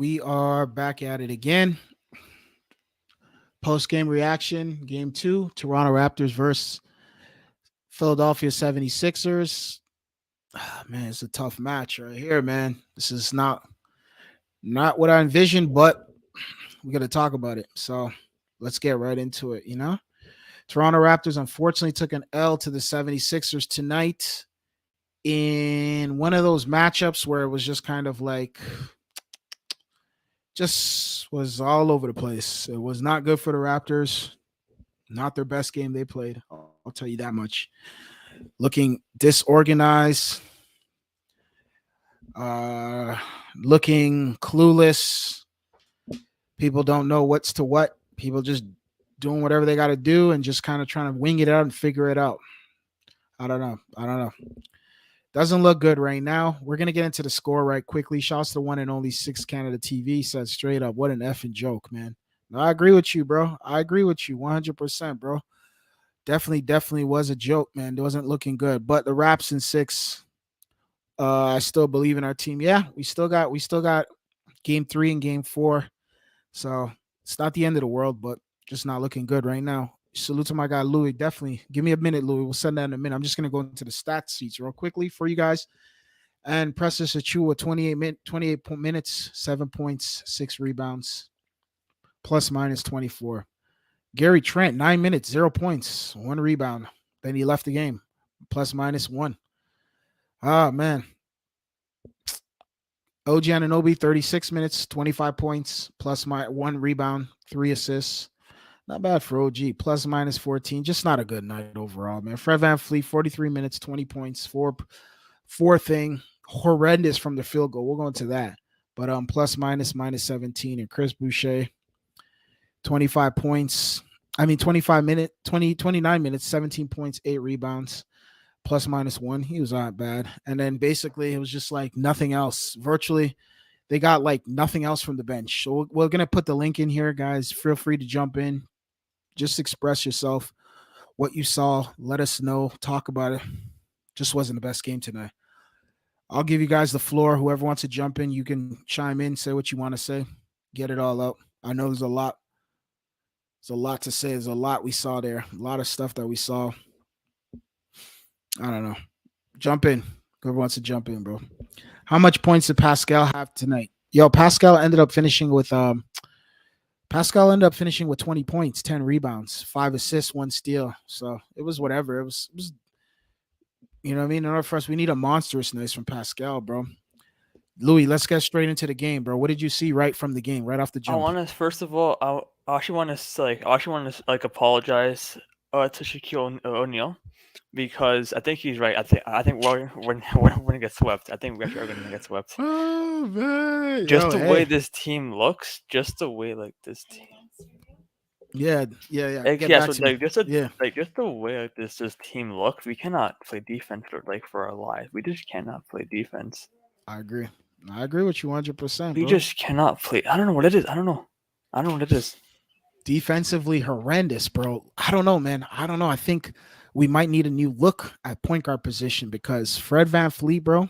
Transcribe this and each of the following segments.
we are back at it again. Post game reaction, game two, Toronto Raptors versus Philadelphia 76ers. Man, it's a tough match right here, man. This is not what I envisioned, but we got to talk about it. So let's get right into it. Toronto Raptors unfortunately took an L to the 76ers tonight in one of those matchups where it was just kind of like just was all over the place. It was not good for the Raptors. Not their best game they played. I'll tell you that much. Looking disorganized, uh, looking clueless. People don't know what's to what. People just doing whatever they got to do and just kind of trying to wing it out and figure it out. I don't know. Doesn't look good right now. We're going to get into the score right quickly. Shouts to the one and only Six Canada TV. Said straight up, what an effing joke, man. No, I agree with you, bro. I agree with you 100%, bro. Definitely was a joke, man. It wasn't looking good. But the Raps in six, I still believe in our team. Yeah, we still got game three and game four. So it's not the end of the world, but just not looking good right now. Salute to my guy Louis. Definitely give me a minute, Louis. We'll send that in a minute. I'm just gonna go into the stats sheets real quickly for you guys. And Precious Achua, 28 minutes, 7 points, 6 rebounds, plus minus 24. Gary Trent, 9 minutes, 0 points, 1 rebound. Then he left the game, plus minus 1. Ah, man. OG Anunoby, 36 minutes, 25 points, plus my 1 rebound, 3 assists. Not bad for OG, plus minus 14. Just not a good night overall, man. Fred VanVleet, 43 minutes, 20 points, four thing. Horrendous from the field goal. We'll go into that. But plus minus 17. And Chris Boucher, 25 points. 29 minutes, 17 points, 8 rebounds, plus minus 1. He was not bad. And then basically it was just like nothing else. Virtually, they got like nothing else from the bench. So we're going to put the link in here, guys. Feel free to jump in. Just express yourself, what you saw. Let us know. Talk about it. Just wasn't the best game tonight. I'll give you guys the floor. Whoever wants to jump in, you can chime in, say what you want to say, get it all out. I know there's a lot. There's a lot to say. There's a lot we saw there. A lot of stuff that we saw. I don't know. Jump in. Whoever wants to jump in, bro. How much points did Pascal have tonight? Pascal ended up finishing with 20 points, 10 rebounds, 5 assists, 1 steal. So it was whatever. It was you know what I mean? In order for us, we need a monstrousness from Pascal, bro. Louis, let's get straight into the game, bro. What did you see right from the game, right off the jump? First of all, I actually want to apologize to Shaquille O'Neal because I think he's right. I think we're gonna get swept. I think we actually are gonna get swept. Oh man! Just way this team looks, just the way this team. Yeah. Just the way this team looks, we cannot play defense for our lives. We just cannot play defense. I agree with you 100%. We just cannot play. I don't know what it is. I don't know what it is. Defensively horrendous, bro. I don't know, man. I don't know. I think we might need a new look at point guard position because Fred VanVleet, bro.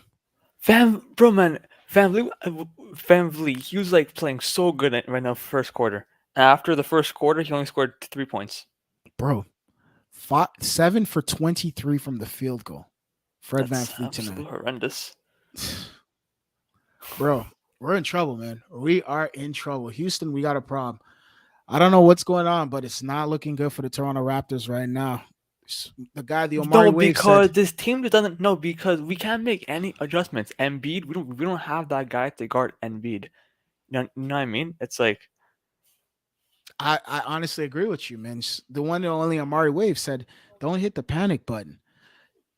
VanVleet, he was like playing so good right now first quarter. After the first quarter, he only scored 3 points. Bro, 7 for 23 from the field goal. Fred VanVleet tonight. Horrendous. Bro, we're in trouble, man. We are in trouble. Houston, we got a problem. I don't know what's going on, but it's not looking good for the Toronto Raptors right now. The Omari Wave said, this team doesn't know because we can't make any adjustments. Embiid, we don't have that guy to guard Embiid. You know what I mean? It's like I honestly agree with you, man. The one and only Omari Wave said, "Don't hit the panic button."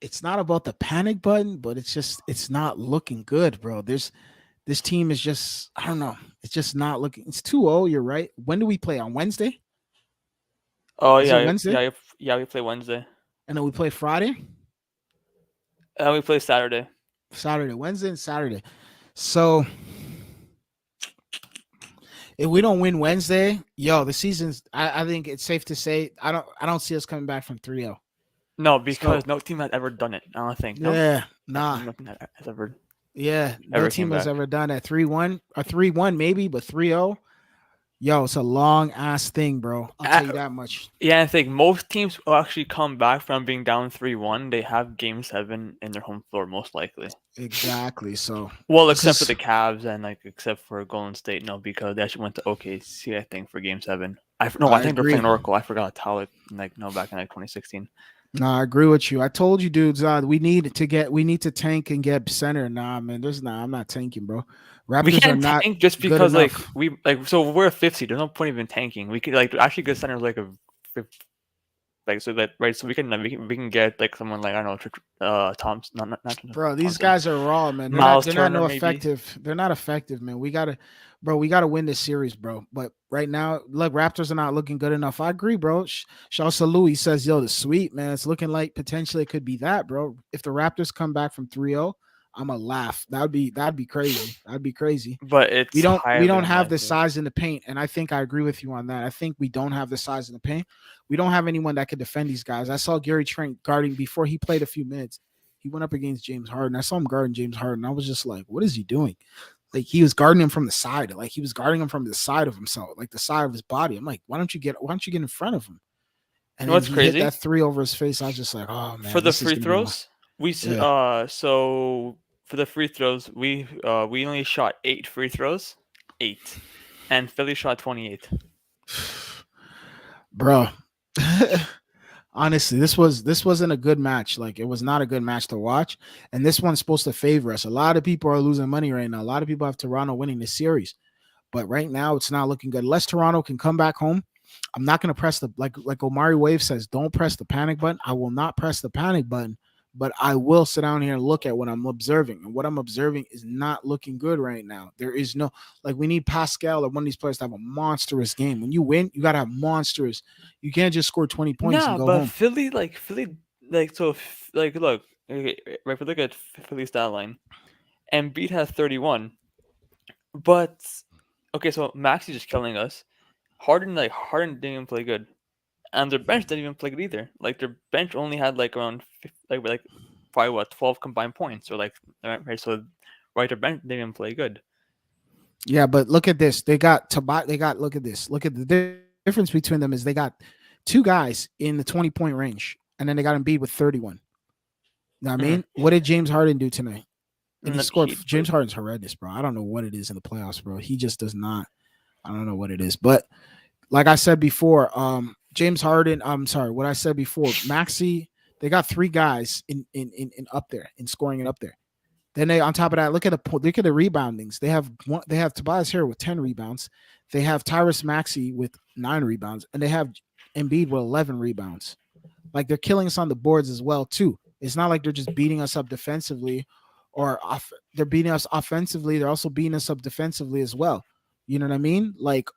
It's not about the panic button, but it's not looking good, bro. This team is just, I don't know. It's just not looking. It's 2-0. You're right. When do we play? On Wednesday? Oh, Wednesday? Yeah, we play Wednesday. And then we play Friday? We play Saturday. Wednesday and Saturday. So if we don't win Wednesday, the season's, I think it's safe to say I don't see us coming back from 3-0. No, because no team has ever done it. I don't think. No? Yeah, nah. No team has ever. Yeah, no ever team came has back. ever done that. 3-1 or 3-1 maybe, but 3-0. Yo, it's a long ass thing, bro. I'll Uh, tell you that much. yeah, I think most teams will actually come back from being down 3-1. They have Game 7 in their home floor, most likely. Exactly. So Well, this except for is the Cavs and like except for Golden State, no, because they actually went to OKC, I think, for Game 7. No, I I think they're playing agree. Oracle. I forgot how like no back in like 2016. No, I agree with you. I told you, dudes. We need to tank and get center. Nah, man. I'm not tanking, bro. We Raptors are can't not tank just good because like enough. we like so we're a 50. There's no point even tanking. We could like actually good center is like a like so that right so we can get like someone like I don't know Thompson not Bro, these Thompson, guys are raw, man. Miles They're not Turner no maybe. effective. They're not effective, man. We gotta win this series, bro. But right now, look, Raptors are not looking good enough. I agree, bro. Shaw Louis says, yo, the sweep, man. It's looking like potentially it could be that, bro. If the Raptors come back from 3-0, I'ma laugh. That'd be crazy. That'd be crazy. But it's We highly don't have the unlikely. size in the paint, and I think I agree with you on that. I think we don't have the size in the paint. We don't have anyone that could defend these guys. I saw Gary Trent guarding before he played a few minutes. He went up against James Harden. I saw him guarding James Harden. I was just like, what is he doing? Like he was guarding him from the side. Like he was guarding him from the side of himself, like the side of his body. I'm like, why don't you get in front of him? You And know then what's he hit crazy? that three over his face. I was just like, oh For man, the this is free gonna be long. throws, Yeah. so for the free throws, we only shot 8 free throws, 8, and Philly shot 28. Bro. Honestly, this wasn't a good match. Like it was not a good match to watch. And this one's supposed to favor us. A lot of people are losing money right now. A lot of people have Toronto winning this series. But right now, it's not looking good. Unless Toronto can come back home, I'm not going to press the like Omari Wave says. Don't press the panic button. I will not press the panic button, but I will sit down here and look at what I'm observing. And what I'm observing is not looking good right now. There is no like we need Pascal or one of these players to have a monstrous game. When you win, you got to have monstrous. You can't just score 20 points and Nah, go but home. Philly like so like look okay, right. If we look at Philly's stat line, Embiid has 31, but okay, so Maxi just killing us. Harden didn't even play good, and their bench didn't even play good either. Like their bench only had like around like probably what 12 combined points or like right. So right, their bench didn't even play good. Yeah, but look at this. They got Tobias. They got look at this. Look at the difference between them is they got two guys in the 20-point range, and then they got Embiid with 31. You know what I Mm. mean? What did James Harden do tonight? And he And scored. he James Harden's horrendous, bro. I don't know what it is in the playoffs, bro. He just does not. I don't know what it is. But like I said before, James Harden. I'm sorry, what I said before. Maxi. They got three guys in up there in scoring and up there. Then they on top of that, look at the reboundings. They have one. They have Tobias here with 10 rebounds. They have Tyrese Maxey with 9 rebounds, and they have Embiid with 11 rebounds. Like they're killing us on the boards as well too. It's not like they're just beating us up defensively, they're beating us offensively. They're also beating us up defensively as well. You know what I mean? Like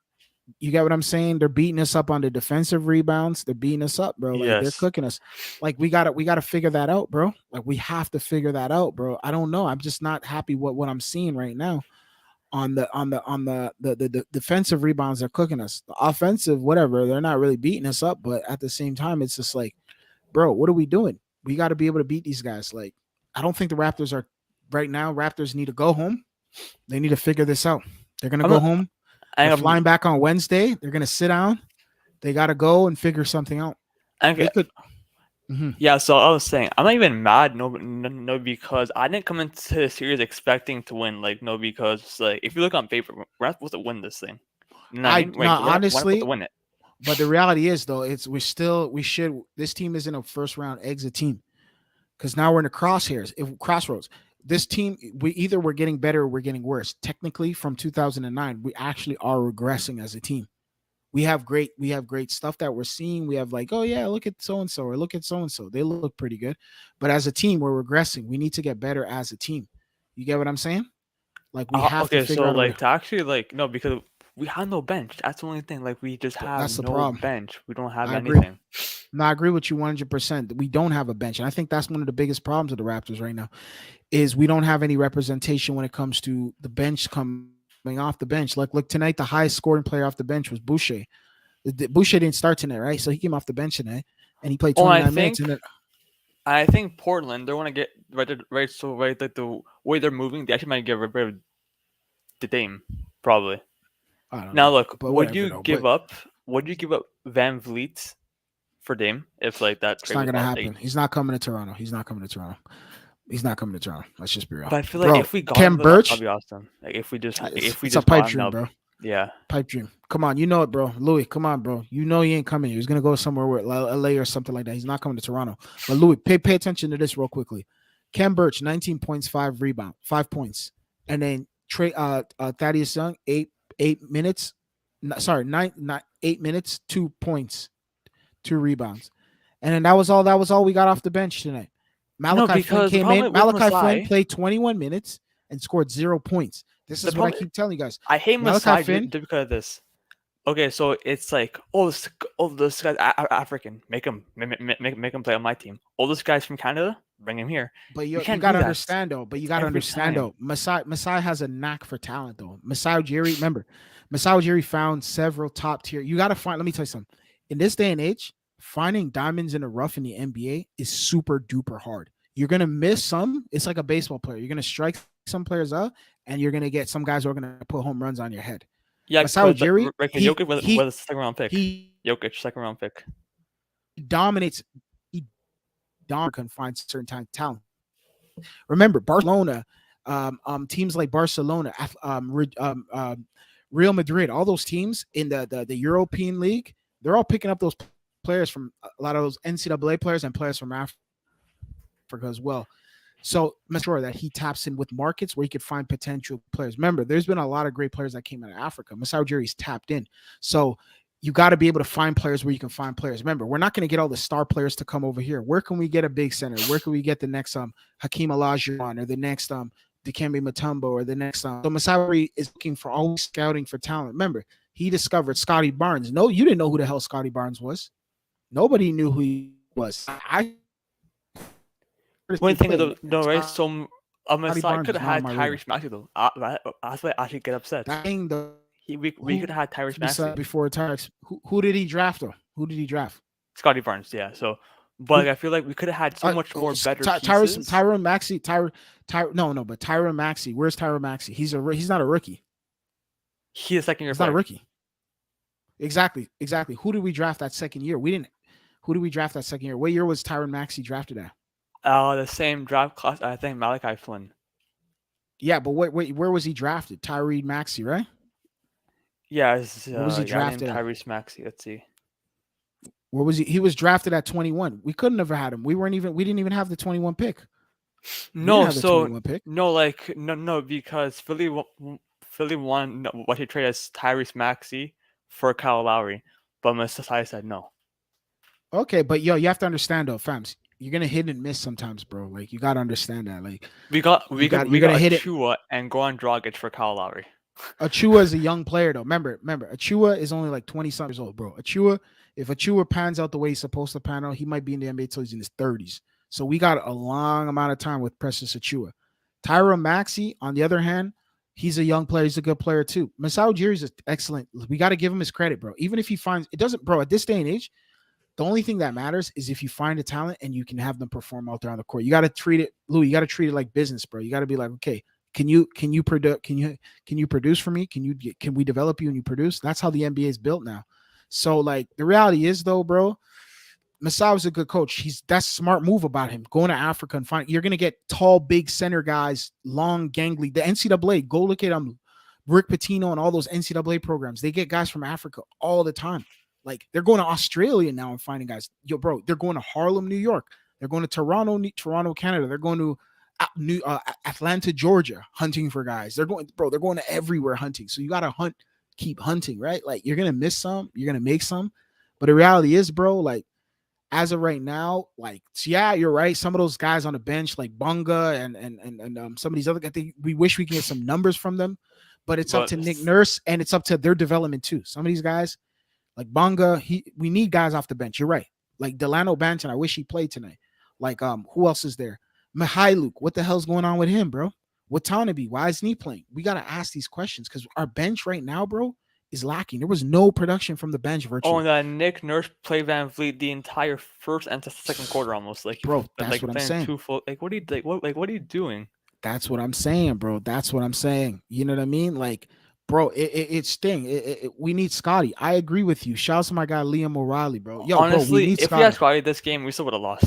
you get what I'm saying? They're beating us up on the defensive rebounds. They're beating us up, bro. Like they're yes. cooking us. Like we gotta figure that out, bro. Like we have to figure that out, bro. I don't know. I'm just not happy with what I'm seeing right now on the defensive rebounds. They're cooking us. The offensive, whatever, they're not really beating us up, but at the same time, it's just like, bro, what are we doing? We got to be able to beat these guys. Like, I don't think the Raptors are right now. Raptors need to go home. They need to figure this out. They're gonna I'm go not, home. They're I'm flying back on Wednesday. They're gonna sit down. They got to go and figure something out. I'm They could. Mhm. Yeah, so I was saying, I'm not even mad. No, because I didn't come into the series expecting to win. Like, no, because like if you look on paper, we're not supposed to win this thing. You know what I I mean? no Right? We're not supposed to honestly, win it. but the reality is though, it's we should. This team isn't a first round exit team because now we're in the crosshairs, crossroads. This team, we're getting better or we're getting worse. Technically, from 2009, we actually are regressing as a team. We have great stuff that we're seeing. We have like, oh yeah, look at so and so or look at so and so. They look pretty good. But as a team, we're regressing. We need to get better as a team. You get what I'm saying? Like we have to Okay, figure so out a way. like to actually like no, because we have no bench. That's the only thing. Like we just have That's the no problem. bench. We don't have I agree. anything. No, I agree with you 100%. We don't have a bench, and I think that's one of the biggest problems of the Raptors right now is we don't have any representation when it comes to the bench coming off the bench. Like, look tonight, the highest scoring player off the bench was Boucher. Boucher didn't start tonight, right? So he came off the bench tonight, and he played Oh, 29 minutes. And then I think Portland they want to get right, right. So right, like the way they're moving, they actually might get rid of the Dame, probably. I don't Now know, look, but whatever though. But would you give up Van Vliet for Dame if like that it's trade not was gonna like, happen. He's not coming to Toronto. He's not coming to Toronto. He's not coming to Toronto. Let's just be real, but I feel like bro. if we got him Cam though, that'd Birch, be awesome. Like if we it's a just pipe got him, dream, that bro. yeah. Pipe dream. Come on, you know it, bro. Louis, come on, bro. You know he ain't coming here. He's gonna go somewhere with LA or something like that. He's not coming to Toronto. But Louis, pay attention to this real quickly. Cam Birch, 19 points, 5 rebound, 5 points, and then Thaddeus Young, 8 minutes. Sorry, 8 minutes, 2 points, 2 rebounds, and then that was all we got off the bench tonight. No, Malachi Flynn because the came in. problem with Malachi Flynn Masai, played 21 minutes and scored 0 points. This the is what I problem keep telling you guys. I hate Malachi Masai Flynn, just because of this. Okay, so it's like, this guy's African. Make him play on my team. All this guy's from Canada. Bring him here. but We you can't got do to that understand though. But you got to every understand time. though. Masai has a knack for talent though. Masai Ujiri, remember, Masai Ujiri found several top tier. You got to find. Let me tell you something. In this day and age, finding diamonds in the rough in the NBA is super duper hard. You're gonna miss some. It's like a baseball player. You're gonna strike some players out, and you're gonna get some guys who are gonna put home runs on your head. Yeah, Masai because Ujiri, like, he Jokic he was a second round pick. he Jokic, second round pick. dominates. He dominates. Can find certain talent. Remember, Barcelona, teams like Barcelona, Real Madrid, all those teams in the European League, they're all picking up those players from a lot of those NCAA players and players from Africa as well. So make sure that he taps in with markets where he could find potential players. Remember, there's been a lot of great players that came out of Africa. Masai Ujiri's tapped in. So you got to be able to find players where you can find players. Remember, we're not going to get all the star players to come over here. Where can we get a big center? Where can we get the next Hakeem Olajuwon or the next Dikembe Mutombo or the next so Masai Ujiri is looking for always scouting for talent. Remember, he discovered Scotty Barnes. No, you didn't know who the hell Scotty Barnes was. Nobody knew who he was. I One thing of the no right, Scotty so Barnes was Masai not could on have my had radar. Tyrese Maxey though. That's why I actually get upset. That thing the We who could have had Tyrese Maxey. before Tyrese. Who did he draft though? Who did he draft? Scotty Barnes, yeah. So, but Who like, I feel like we could have had so much more better Tyrese pieces. Tyron Maxey no, but Tyron Maxey. Where's Tyron Maxey? He's not a rookie. He's a second year He's not a player. rookie. Exactly. Who did we draft that second year? We didn't. Who did we draft that second year? What year was Tyron Maxey drafted at? The same draft class. I think Malachi Flynn. Yeah, but where was he drafted? Tyree Maxey, right? Yeah, it's Where was he a guy named drafted at? Tyrese Maxey. Let's see. Where was he? He was drafted at 21. We couldn't have had him. We didn't even have the 21 pick. No, so 21 pick. no, because Philly won what he traded as Tyrese Maxey for Kyle Lowry, but Masai said no. Okay, but yo, you have to understand though, fams. You're gonna hit and miss sometimes, bro. Like you gotta understand that. Like We got you're gonna hit it. Achua and Goran Dragic for Kyle Lowry. Achua is a young player though. Remember, Achua is only like 20 something years old, bro. If Achua pans out the way he's supposed to pan out, he might be in the NBA till he's in his 30s. So we got a long amount of time with Precious Achua. Tyra Maxey, on the other hand, he's a young player. He's a good player too. Masai Ujiri is excellent. We got to give him his credit, bro. Even if he finds it doesn't, bro. At this day and age, the only thing that matters is if you find a talent and you can have them perform out there on the court. You got to treat it, Louis. You got to treat it like business, bro. You got to be like, okay, can you produce for me? Can we develop you and you produce? That's how the NBA is built now. So like the reality is though, bro, Masai was a good coach. That's a smart move about him. Going to Africa and you're gonna get tall, big center guys, long, gangly. The NCAA, go look at Rick Pitino and all those NCAA programs. They get guys from Africa all the time. Like they're going to Australia now and finding guys. Yo, bro, they're going to Harlem, New York. They're going to Toronto, Canada. They're going to Atlanta, Georgia, hunting for guys. They're going to everywhere hunting. So you got to keep hunting, right? Like you're gonna miss some, you're gonna make some, but the reality is, bro, like as of right now, like yeah, you're right. Some of those guys on the bench, like Bunga and some of these other guys, we wish we can get some numbers from them, but it's up to Nick Nurse and it's up to their development too. Some of these guys, like Bunga, we need guys off the bench. You're right. Like Delano Banton, I wish he played tonight. Like who else is there? Mihailuk, what the hell's going on with him, bro? Watanabe, why isn't he playing? We got to ask these questions because our bench right now, bro, is lacking. There was no production from the bench virtually. Oh, and Nick Nurse played Van Vliet the entire first and second quarter almost. Like, bro, that's like what I'm saying. Two full, like, what are you doing? That's what I'm saying, bro. That's what I'm saying. You know what I mean? Like, bro, it sting. We need Scotty. I agree with you. Shout out to my guy Liam O'Reilly, bro. Yo, bro, we Honestly, need if we had Scotty. Scotty this game, we still would have lost.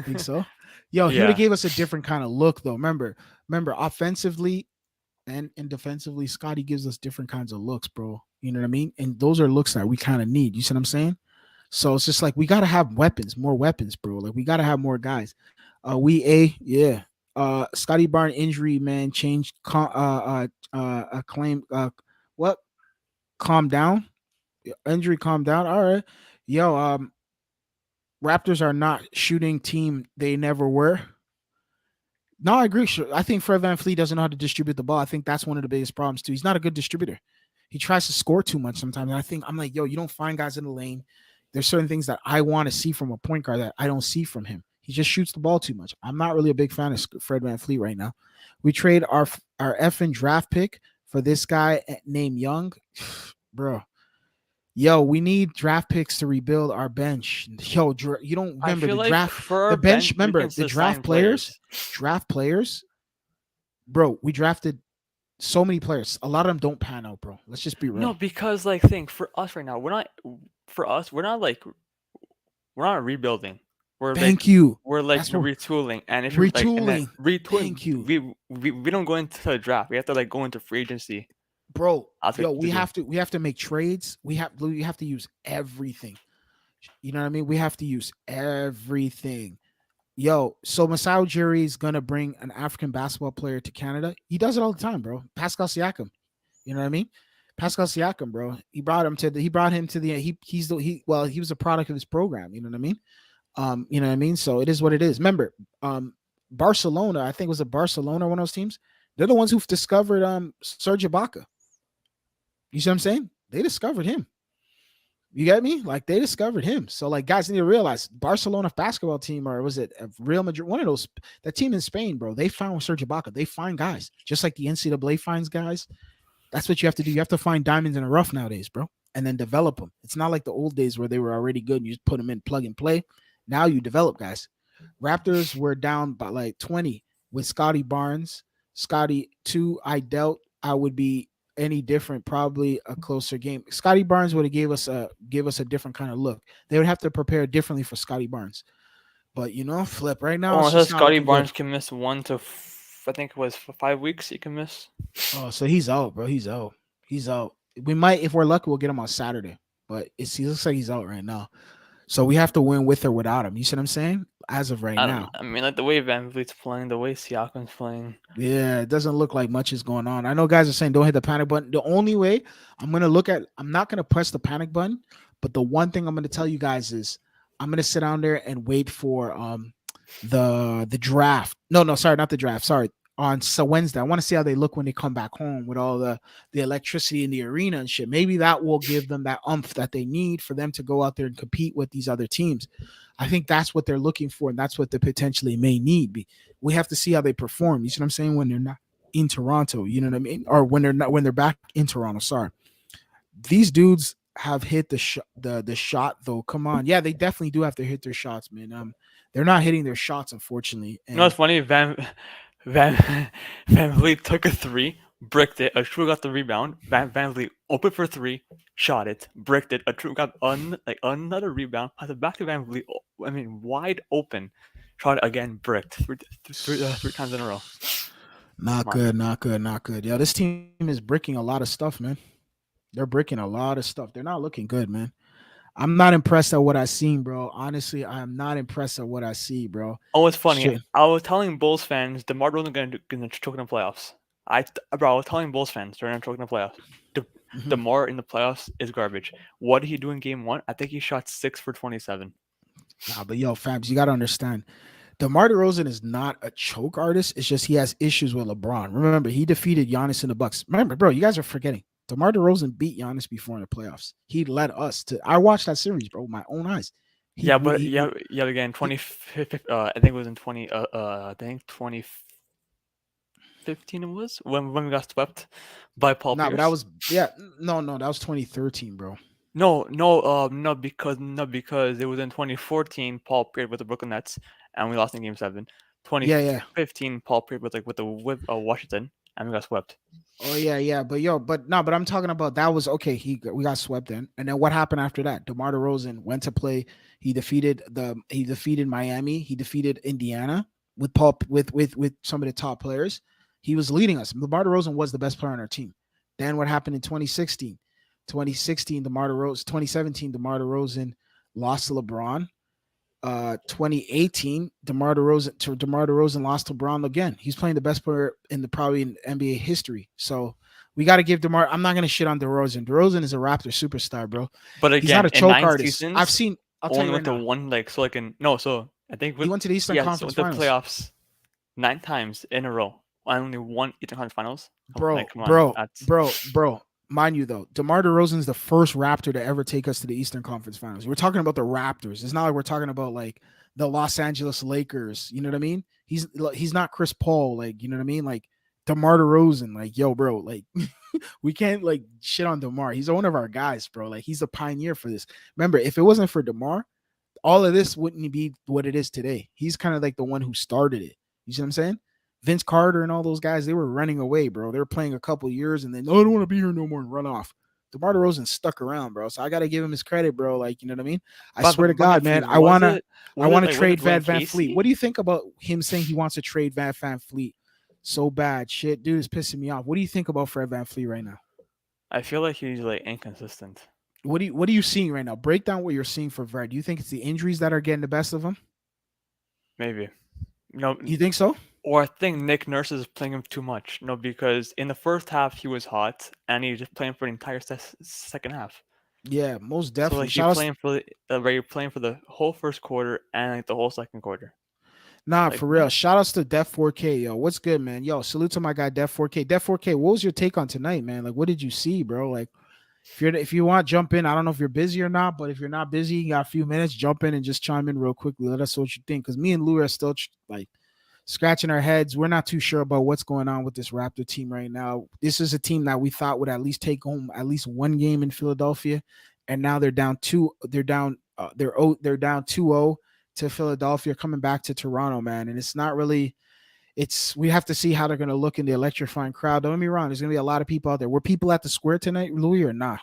Think so? Yo, he would have Yeah. gave us a different kind of look, though. Remember, offensively and defensively, Scotty gives us different kinds of looks, bro. You know what I mean? And those are looks that we kind of need. You see what I'm saying? So it's just like we gotta have weapons, more weapons, bro. Like we gotta have more guys. Yeah. Scotty Barn injury, man, changed. Claim. What? Calm down. Injury, calm down. All right. Yo, Raptors are not shooting team they never were. No, I agree. Sure. I think Fred Van Fleet doesn't know how to distribute the ball. I think that's one of the biggest problems too. He's not a good distributor. He tries to score too much sometimes. And I think I'm like, yo, you don't find guys in the lane. There's certain things that I want to see from a point guard that I don't see from him. He just shoots the ball too much. I'm not really a big fan of Fred Van Fleet right now. We trade our effing draft pick for this guy named Young, bro. Yo, we need draft picks to rebuild our bench. Yo, you don't I remember feel the like draft, for our the bench. bench, we Remember can the still sign players. draft players, bro. We drafted so many players. A lot of them don't pan out, bro. Let's just be No, real. because like think for us right now, we're not for us, we're not like we're not rebuilding. We're like Thank you. we're like That's what retooling, and if you're like and then retooling. retooling, Thank you, we don't go into the draft. We have to like go into free agency. bro. That's what Yo, to do. we have to make trades. We have to use everything. You know what I mean? We have to use everything. Yo, so Masai Ujiri is gonna bring an African basketball player to Canada. He does it all the time, bro. Pascal Siakam. You know what I mean? Pascal Siakam, bro. He brought him to the he was a product of his program. You know what I mean? You know what I mean? So it is what it is. Remember, Barcelona, I think it was a Barcelona, one of those teams. They're the ones who've discovered Serge Ibaka. You see what I'm saying? They discovered him. You get me? Like they discovered him. So like guys need to realize Barcelona basketball team or was it Real Madrid? One of those that team in Spain, bro. They found Serge Ibaka. They find guys just like the NCAA finds guys. That's what you have to do. You have to find diamonds in the rough nowadays, bro, and then develop them. It's not like the old days where they were already good and you just put them in plug and play. Now you develop guys. Raptors were down by like 20 with Scotty Barnes. Scotty 2, I doubt I would be any different, probably a closer game. Scotty Barnes would have gave us a different kind of look. They would have to prepare differently for Scotty Barnes. But you know, flip right now, Oh, it's so just not Scotty looking good. Barnes can miss I think it was for 5 weeks. He can miss. Oh, so he's out, bro. He's out. He's out. We might, if we're lucky, we'll get him on Saturday. But he looks like he's out right now. So we have to win with or without him. You see what I'm saying? As of right now. I mean, like the way Van Vliet's playing, the way Siakam's playing. Yeah, it doesn't look like much is going on. I know guys are saying don't hit the panic button. The only way I'm not gonna press the panic button, but the one thing I'm gonna tell you guys is I'm gonna sit down there and wait for the draft. No, sorry, not the draft. Sorry. On so Wednesday. I want to see how they look when they come back home with all the electricity in the arena and shit. Maybe that will give them that umph that they need for them to go out there and compete with these other teams. I think that's what they're looking for, and that's what they potentially may need. We have to see how they perform. You see what I'm saying? When they're not in Toronto, you know what I mean? Or when they're back in Toronto. Sorry, these dudes have hit the shot though. Come on, yeah, they definitely do have to hit their shots, man. They're not hitting their shots, unfortunately, You know what's and funny? Van Van Vliet took a three, bricked it. A true got the rebound. Van Vliet opened for three, shot it, bricked it. A true got another rebound. Has it back to Van Vliet. I mean, wide open. Shot it again, bricked three times in a row. not Come on. good, not good, not good. Yeah, this team is bricking a lot of stuff, man. They're bricking a lot of stuff. They're not looking good, man. I'm not impressed at what I seen, bro. Honestly, I am not impressed at what I see, bro. Oh, it's funny. Shit. I was telling Bulls fans DeMar DeRozan gonna choke in the playoffs. Bro, I was telling Bulls fans they're gonna choke in the playoffs. De, Mhm. DeMar in the playoffs is garbage. What did he do in game one? I think he shot 6 for 27. Nah, but yo, fams, you gotta understand. DeMar DeRozan is not a choke artist. It's just he has issues with LeBron. Remember, he defeated Giannis in the Bucks. Remember, bro, you guys are forgetting. DeMar DeRozan beat Giannis before in the playoffs. He led us to. I watched that series, bro, with my own eyes. Yeah, but yeah, yet again, He 2015. I think it was in I think 2015 it was when we got swept by Paul nah, but that Pierce. was yeah. No, that was 2013, bro. No, because it was in 2014. Paul Pierce with the Brooklyn Nets, and we lost in Game 7. Yeah, yeah. 2015, Paul Pierce with the whip Washington, and we got swept. Oh yeah, yeah. But yo, but no, but I'm talking about that was okay. We got swept in, and then what happened after that? DeMar DeRozan went to play. He defeated Miami. He defeated Indiana with Paul with some of the top players. He was leading us. DeMar DeRozan was the best player on our team. Then what happened in 2016? 2016, DeMar DeRozan. 2017, DeMar DeRozan lost to LeBron. 2018, DeMar DeRozan lost to Brown again. He's playing the best player in the probably in NBA history. So we got to give DeMar. I'm not gonna shit on DeRozan. DeRozan is a Raptor superstar, bro. But He's not again, a in choke nine artist. I've seasons, seen. I'll tell only you right went to now. one so like in no. So I think He with went to the Eastern yeah, so Conference went to Finals, playoffs 9 times in a row. And only one Eastern Conference Finals. bro, Come on, bro, that's bro. Mind you, though, DeMar DeRozan's the first Raptor to ever take us to the Eastern Conference Finals. We're talking about the Raptors. It's not like we're talking about like the Los Angeles Lakers. You know what I mean? He's not Chris Paul. Like, you know what I mean? Like DeMar DeRozan. Like, yo, bro. Like, we can't like shit on DeMar. He's one of our guys, bro. Like, he's a pioneer for this. Remember, if it wasn't for DeMar, all of this wouldn't be what it is today. He's kind of like the one who started it. You see what I'm saying? Vince Carter and all those guys, they were running away, bro. They were playing a couple years and then, no, I don't want to be here no more and run off. DeMar DeRozan stuck around, bro. So I gotta give him his credit, bro. Like, you know what I mean? I but swear to but, but God, if he man, I wanna was it trade Dwayne Van Fleet. What Casey? do you think about him saying he wants to trade Van Fleet so bad? Shit, dude is pissing me off. What do you think about Fred Van Fleet right now? I feel like he's like inconsistent. What are you seeing right now? Break down what you're seeing for Fred. Do you think it's the injuries that are getting the best of him? Maybe no, You think so? or I think Nick Nurse is playing him too much. No, because in the first half he was hot and he was just playing for the entire second half. Yeah, most So definitely. like you're Shout out. playing for where you're playing for the whole first quarter and like the whole second quarter. Nah, Like for real. Shout outs to Def 4K, yo. What's good, man? Yo, salute to my guy Def 4K. Def 4K, what was your take on tonight, man? Like, what did you see, bro? Like, if you want, jump in. I don't know if you're busy or not, but if you're not busy, you got a few minutes, jump in and just chime in real quickly. Let us know what you think. Because me and Lou are still like scratching our heads. We're not too sure about what's going on with this Raptor team right now. This is a team that we thought would at least take home at least one game in Philadelphia, and now they're down two. They're down 2-0 to Philadelphia, coming back to Toronto, man. And it's not really. It's we have to see how they're going to look in the electrifying crowd. Don't get me wrong. There's going to be a lot of people out there. Were people at the square tonight, Louis, or not?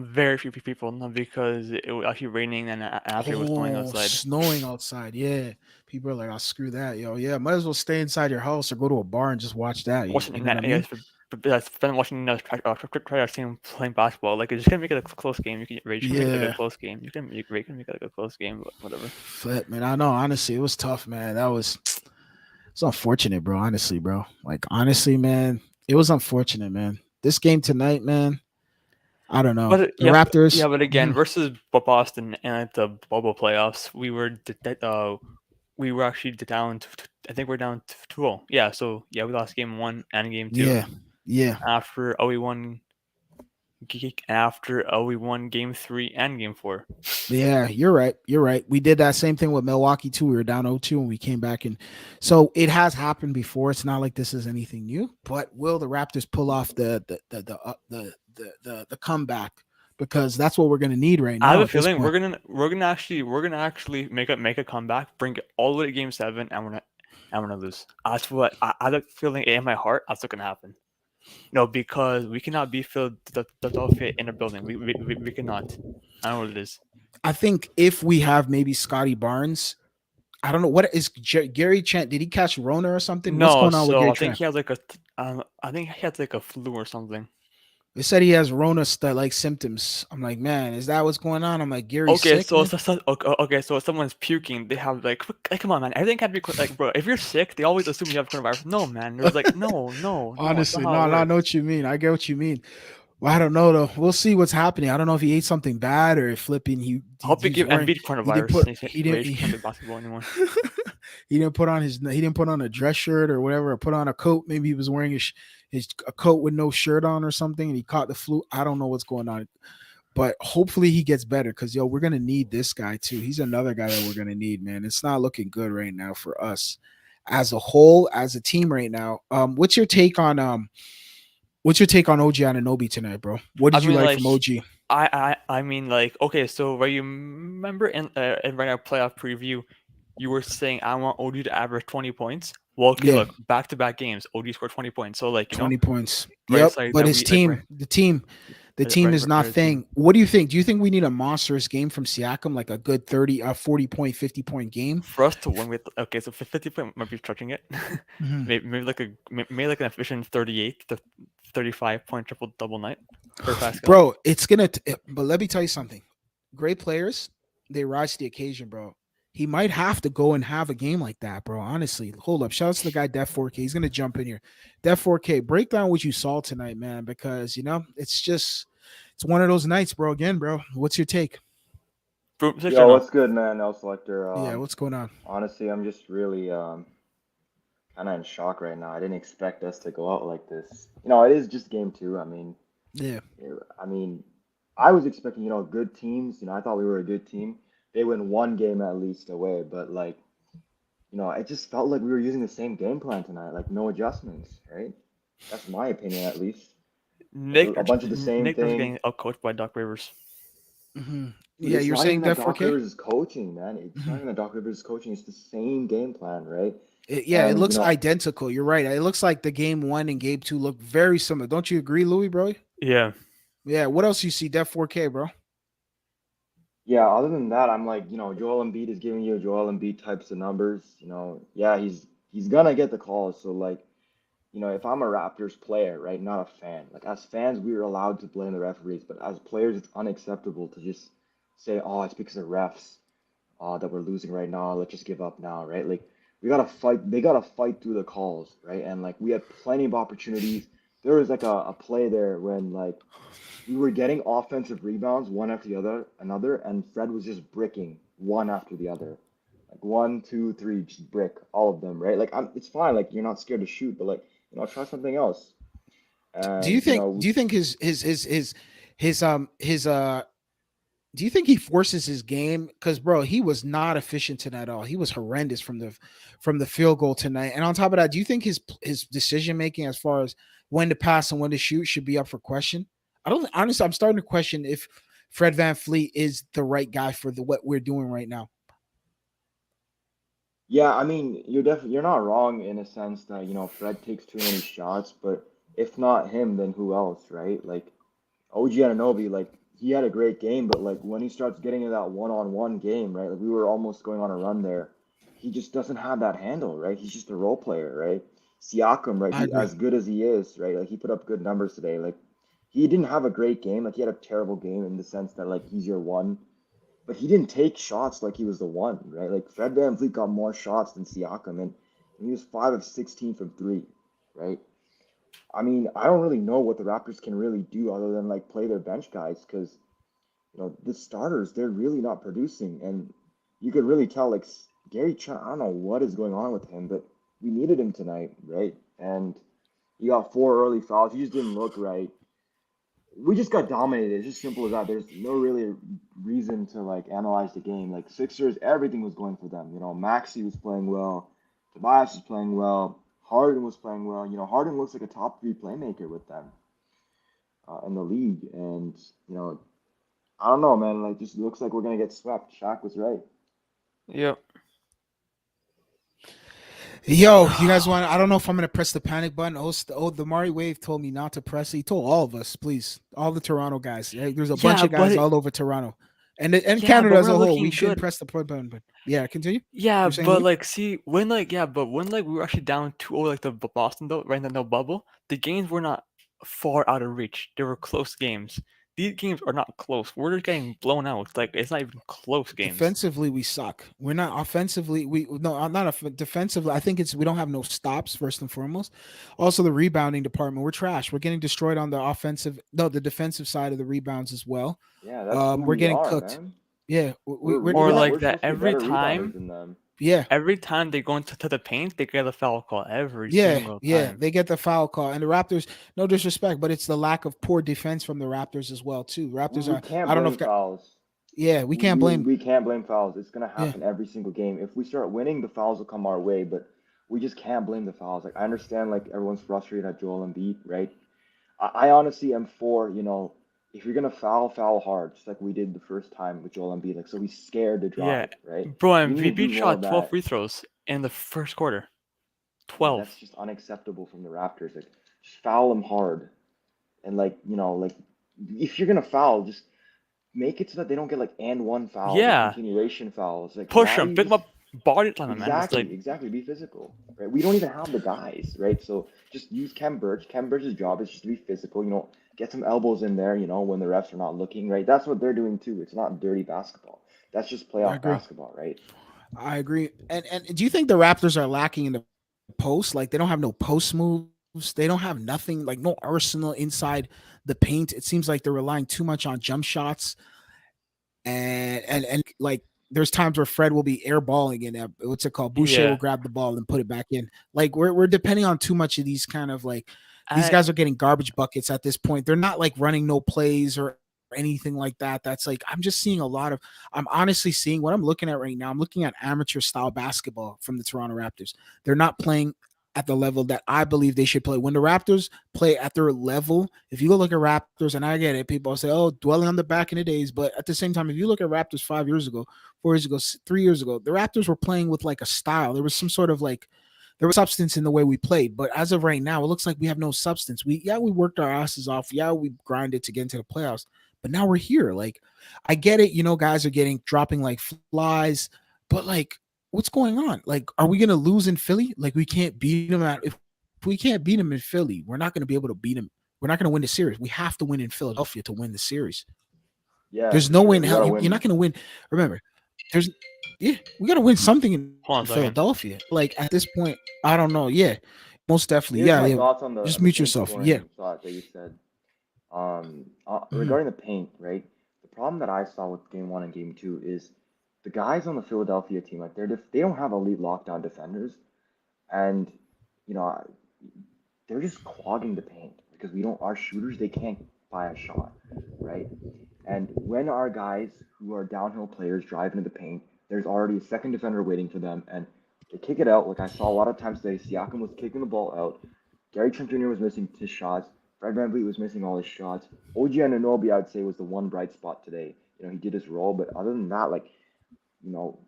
very few people, no, because it was actually raining and after it was snowing Oh, outside. snowing outside. Yeah. People are like, "I'll screw that, yo." Yeah, might as well stay inside your house or go to a bar and just watch that. You Watching know what I yeah, mean? I've been watching try our team playing basketball. Like it's just gonna make it a close game. You can make it like a Yeah. close game. You can make it like a close game, but whatever. Flip, man. I know. Honestly, it was tough, man. That was it's unfortunate, bro. Honestly, bro. Like honestly, man, it was unfortunate, man. This game tonight, man. I don't know. The Yeah, Raptors. but again, Mhm. versus Boston and like the bubble playoffs, we were actually down. I think we're down 2-0. Yeah, so yeah, we lost game one and game two Yeah. Yeah. after we won. After we won game three and game four. Yeah, you're right. You're right. We did that same thing with Milwaukee too. We were down 0-2 and we came back, and so it has happened before. It's not like this is anything new. But will the Raptors pull off the comeback? Because that's what we're going to need right I have now a at this feeling point. we're gonna actually make a comeback, bring it all the way to game seven, and we're gonna lose. That's what I have a feeling in my heart. That's what's gonna happen. No, because we cannot be Philadelphia in a building. We cannot. I don't know what it is. I think if we have maybe Scotty Barnes, I don't know what is Gary Trent. Did he catch Rona or something? What's No, going on with so Gary I think Trent? he has like I think he has like a flu or something. They said he has Rona like symptoms. I'm like, man, is that what's going on? I'm like, Gary's Okay, sick, so man. okay, so if someone's puking, they have like come on, man, everything can be like, bro. If you're sick, they always assume you have coronavirus. No, man, there's like no, that's not Honestly, how it no, no, I know works. what you mean. I get what you mean. Well, I don't know though. We'll see what's happening. I don't know if he ate something bad or if flipping I hope you he's give wearing Embiid he didn't coronavirus. put And he didn't Rage he, can't play basketball anymore. he didn't put on a dress shirt or whatever or put on a coat. Maybe he was wearing his a coat with no shirt on or something and he caught the flu. I don't know what's going on. But hopefully he gets better because yo, we're gonna need this guy too. He's another guy that we're gonna need, man. It's not looking good right now for us as a whole, as a team right now. What's your take on OG Ananobi tonight, bro? What I did you mean, like like from OG? I mean, like okay, so where you remember in right our playoff preview, you were saying I want OD to average 20 points. Well, okay, Yeah, look, back-to-back games, OD scored 20 points. So like, 20 points. right? Yep. It's like But that his we like team, the team is not right team. thing. What do you think? Do you think we need a monstrous game from Siakam, like a good 30, 40 point, 50 point game? For us to win with okay, so 50 point might be stretching it. Mhm. Maybe like an efficient 38 to 35 point triple double night for Pascal. Bro, it's gonna. But let me tell you something. Great players, they rise to the occasion, bro. He might have to go and have a game like that, bro. Honestly, hold up. Shout out to the guy Def 4K. He's gonna jump in here. Def 4K, break down what you saw tonight, man. Because it's one of those nights, bro. Again, bro. What's your take? Boom, six or Yo, no? what's good, man? L Selector. Yeah, what's going on? Honestly, I'm just really kind of in shock right now. I didn't expect us to go out like this. It is just game two. Yeah, I mean, I was expecting, good teams. I thought we were a good team. They win one game at least away, but like, it just felt like we were using the same game plan tonight, like no adjustments, right? That's my opinion, at least. Like a bunch of the same Nick was thing. getting outcoached by Doc Rivers. Dude, yeah. it's You're not saying even that Def Doc 4K? Rivers is coaching, man. It's not even that Doc Rivers is coaching. It's the same game plan, right? Yeah, it And looks identical. You're right. It looks like the game one and game two look very similar. Don't you agree, Louis, bro? Yeah, Yeah. What else you see? Def 4K, bro. yeah, other than that, I'm like, Joel Embiid is giving you Joel Embiid types of numbers. Yeah, he's gonna get the calls. So like, if I'm a Raptors player, right, not a fan. Like as fans, we are allowed to blame the referees, but as players, it's unacceptable to just say, oh, it's because of refs, that we're losing right now. Let's just give up now, right? Like we gotta fight. They gotta fight through the calls, right? And like we had plenty of opportunities. There was like a play there when like we were getting offensive rebounds one after the another, and Fred was just bricking one after the other, like one, two, three, just brick all of them, right? Like it's fine, like you're not scared to shoot, but like try something else. Do you And think? Do you think his do you think he forces his game? Because bro, he was not efficient tonight at all. He was horrendous from the field goal tonight. And on top of that, do you think his decision making as far as when to pass and when to shoot should be up for question? I don't honestly. I'm starting to question if Fred Van Fleet is the right guy for the what we're doing right now. yeah, I mean, you're not wrong in a sense that Fred takes too many shots, but if not him, then who else, right? Like OG Anunoby, like he had a great game, but like when he starts getting in that one-on-one game, right? Like we were almost going on a run there. He just doesn't have that handle, right? He's just a role player, right? Siakam, right? I He agree. as good as he is, right? Like he put up good numbers today. Like he didn't have a great game. Like he had a terrible game in the sense that like he's your one, but he didn't take shots like he was the one, right? Like Fred VanVleet got more shots than Siakam, and he was 5 of 16 from three, right? I mean, I don't really know what the Raptors can really do other than like play their bench guys because the starters they're really not producing, and you could really tell like Gary Trent. I don't know what is going on with him, but we needed him tonight, right? And he got four early fouls. He just didn't look right. We just got dominated. It's just simple as that. There's no really reason to like analyze the game. Like Sixers, everything was going for them. Maxi was playing well, Tobias was playing well, Harden was playing well. Harden looks like a top three playmaker with them in the league, and you know, I don't know, man. Like, just looks like we're gonna get swept. Shaq was right. yep. Yo, you guys want? I don't know if I'm gonna press the panic button. The Mari Wave told me not to press it. He told all of us, please, all the Toronto guys. There's a bunch Yeah, of guys but all over Toronto, and yeah, Canada but as we're a not whole. We looking should good. press the play button. But yeah, continue. Yeah, You're saying but Louis? like, see, when like we were actually down 2-0 like the Boston though, right in the no bubble, the games were not far out of reach. They were close games. These games are not close. We're just getting blown out. Like it's not even close games. Defensively, we suck. We're not offensively. We no, not defensively. I think it's we don't have no stops first and foremost. Also, the rebounding department, we're trash. We're getting destroyed on the offensive, no, the defensive side of the rebounds as well. Yeah, that's who We're we getting are, cooked. man. Yeah, we're Or not. like We're that supposed to be better rebounders than them. Yeah, every time they go into the paint, they get a foul call every yeah, single yeah. time. They get the foul call, and the Raptors. No disrespect, but it's the lack of poor defense from the Raptors as well too. Raptors We are. can't I don't know if. blame fouls. Yeah, we We, can't we blame. we can't blame fouls. It's gonna Yeah, happen every single game. If we start winning, the fouls will come our way, but we just can't blame the fouls. Like I understand, like everyone's frustrated at Joel Embiid, right? I honestly am for, if you're gonna foul, foul hard, just like we did the first time with Joel Embiid. Like, so he's scared to Yeah, drive, right? bro. We need to do MVP more of shot 12 that. free throws in the first quarter. Yeah, 12. that's just unacceptable from the Raptors. Like, just foul them hard, and like like if you're gonna foul, just make it so that they don't get like and one fouls or Yeah, continuation fouls. Like, push why are him, you pick him just up, body slam him, man. It's like, exactly be physical, right? We don't even have the guys, right? So just use Kem Birch. Kem Birch's job is just to be physical. Get some elbows in there. When the refs are not looking, right? That's what they're doing too. It's not dirty basketball. That's just I playoff agree. basketball, right? I agree. And do you think the Raptors are lacking in the post? Like they don't have no post moves. They don't have nothing like no arsenal inside the paint. It seems like they're relying too much on jump shots and like there's times where Fred will be airballing and what's it called? Boucher will yeah. grab the ball and put it back in. Like we're depending on too much of these kind of like these I guys are getting garbage buckets at this point. They're not like running no plays or anything like that. That's like I'm just seeing a lot of I'm honestly seeing what I'm looking at right now. I'm looking at amateur style basketball from the Toronto Raptors. They're not playing at the level that I believe they should play. When the Raptors play at their level, if you go look at Raptors, and I get it, people say, "Oh, dwelling on the back in the days," but at the same time, if you look at Raptors 5 years ago, 4 years ago, 3 years ago, the Raptors were playing with like a style. There was some sort of like there was substance in the way we played. But as of right now, it looks like we have no substance. We worked our asses off. Yeah, we grinded to get into the playoffs. But now we're here. Like, I get it. Guys are getting dropping like flies, but like, what's going on? Like, are we gonna lose in Philly? Like, we can't beat them at if we can't beat them in Philly, we're not gonna be able to beat them. We're not gonna win the series. We have to win in Philadelphia to win the series. Yeah, There's for no way sure. in We hell gotta you're not win. gonna win. Remember, there's yeah, we gotta win something in hold on a second. Philadelphia. Like at this point, I don't know. Yeah, most definitely. Yeah, Here's my yeah. thoughts on the Just on the mute paint yourself. Yeah. scoring thought that you said. Mhm. Regarding the paint, right? The problem that I saw with game one and game two is the guys on the Philadelphia team, like they don't have elite lockdown defenders, and you know they're just clogging the paint because we don't our shooters they can't buy a shot, right? And when our guys who are downhill players drive into the paint, there's already a second defender waiting for them, and they kick it out. Like I saw a lot of times today, Siakam was kicking the ball out. Gary Trent Jr. was missing his shots. Fred VanVleet was missing all his shots. OG Anunoby, I'd say, was the one bright spot today. He did his role, but other than that, you know,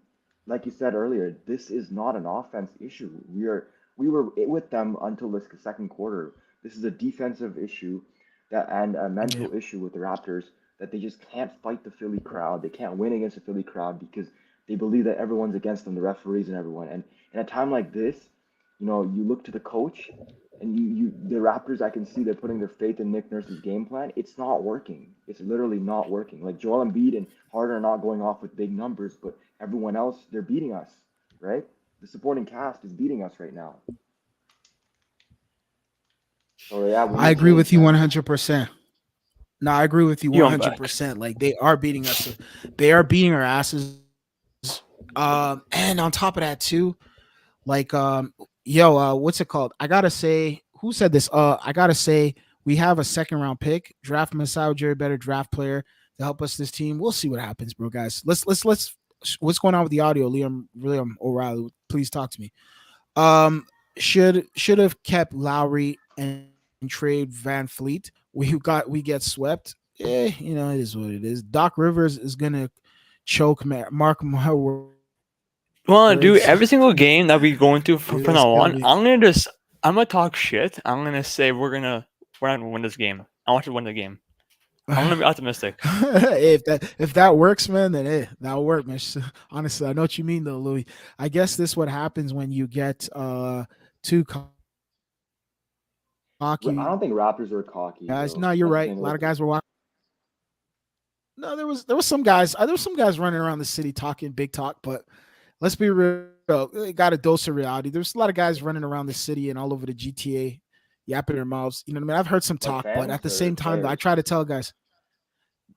like you said earlier, this is not an offense issue. We were with them until the second quarter. This is a defensive issue that and a Yeah. mental issue with the Raptors that they just can't fight the Philly crowd. They can't win against the Philly crowd because they believe that everyone's against them, the referees and everyone. And in a time like this, you look to the coach and the Raptors, I can see they're putting their faith in Nick Nurse's game plan. It's not working. It's literally not working. Like Joel Embiid and Harden are not going off with big numbers, but everyone else, they're beating us, right? The supporting cast is beating us right now. So yeah, we I need agree change, with you man. 100%. No, I agree with you You on back. 100%. Like they are beating us. They are beating our asses. And on top of that too, like what's it called? I gotta say, who said this? I gotta say, we have a second round pick. Draft Masai Ujiri, better draft player to help us this team. We'll see what happens, bro, guys. Let's. What's going on with the audio, Liam O'Reilly? Please talk to me. Um, should have kept Lowry and trade Van Fleet. We get swept. It is what it is. Doc Rivers is gonna choke mark my words. Well, dude, every It's single game that we go into gonna be from now on, I'm gonna talk shit. I'm gonna say we're not gonna win this game. I want to win the game. I'm gonna be optimistic. if that works, man, then that'll work, man. Honestly, I know what you mean, though, Louis. I guess this what happens when you get too cocky, you guys. No, you're right. A lot of guys were I walking. don't think Raptors are cocky, bro. No, That's there the was thing. some guys. There was some guys running around the city talking big talk, but let's be real. They got a dose of reality. There's a lot of guys running around the city and all over the GTA, yapping their mouths. You know what I mean? I've heard some talk, but at the same time, though, I try to tell Like guys,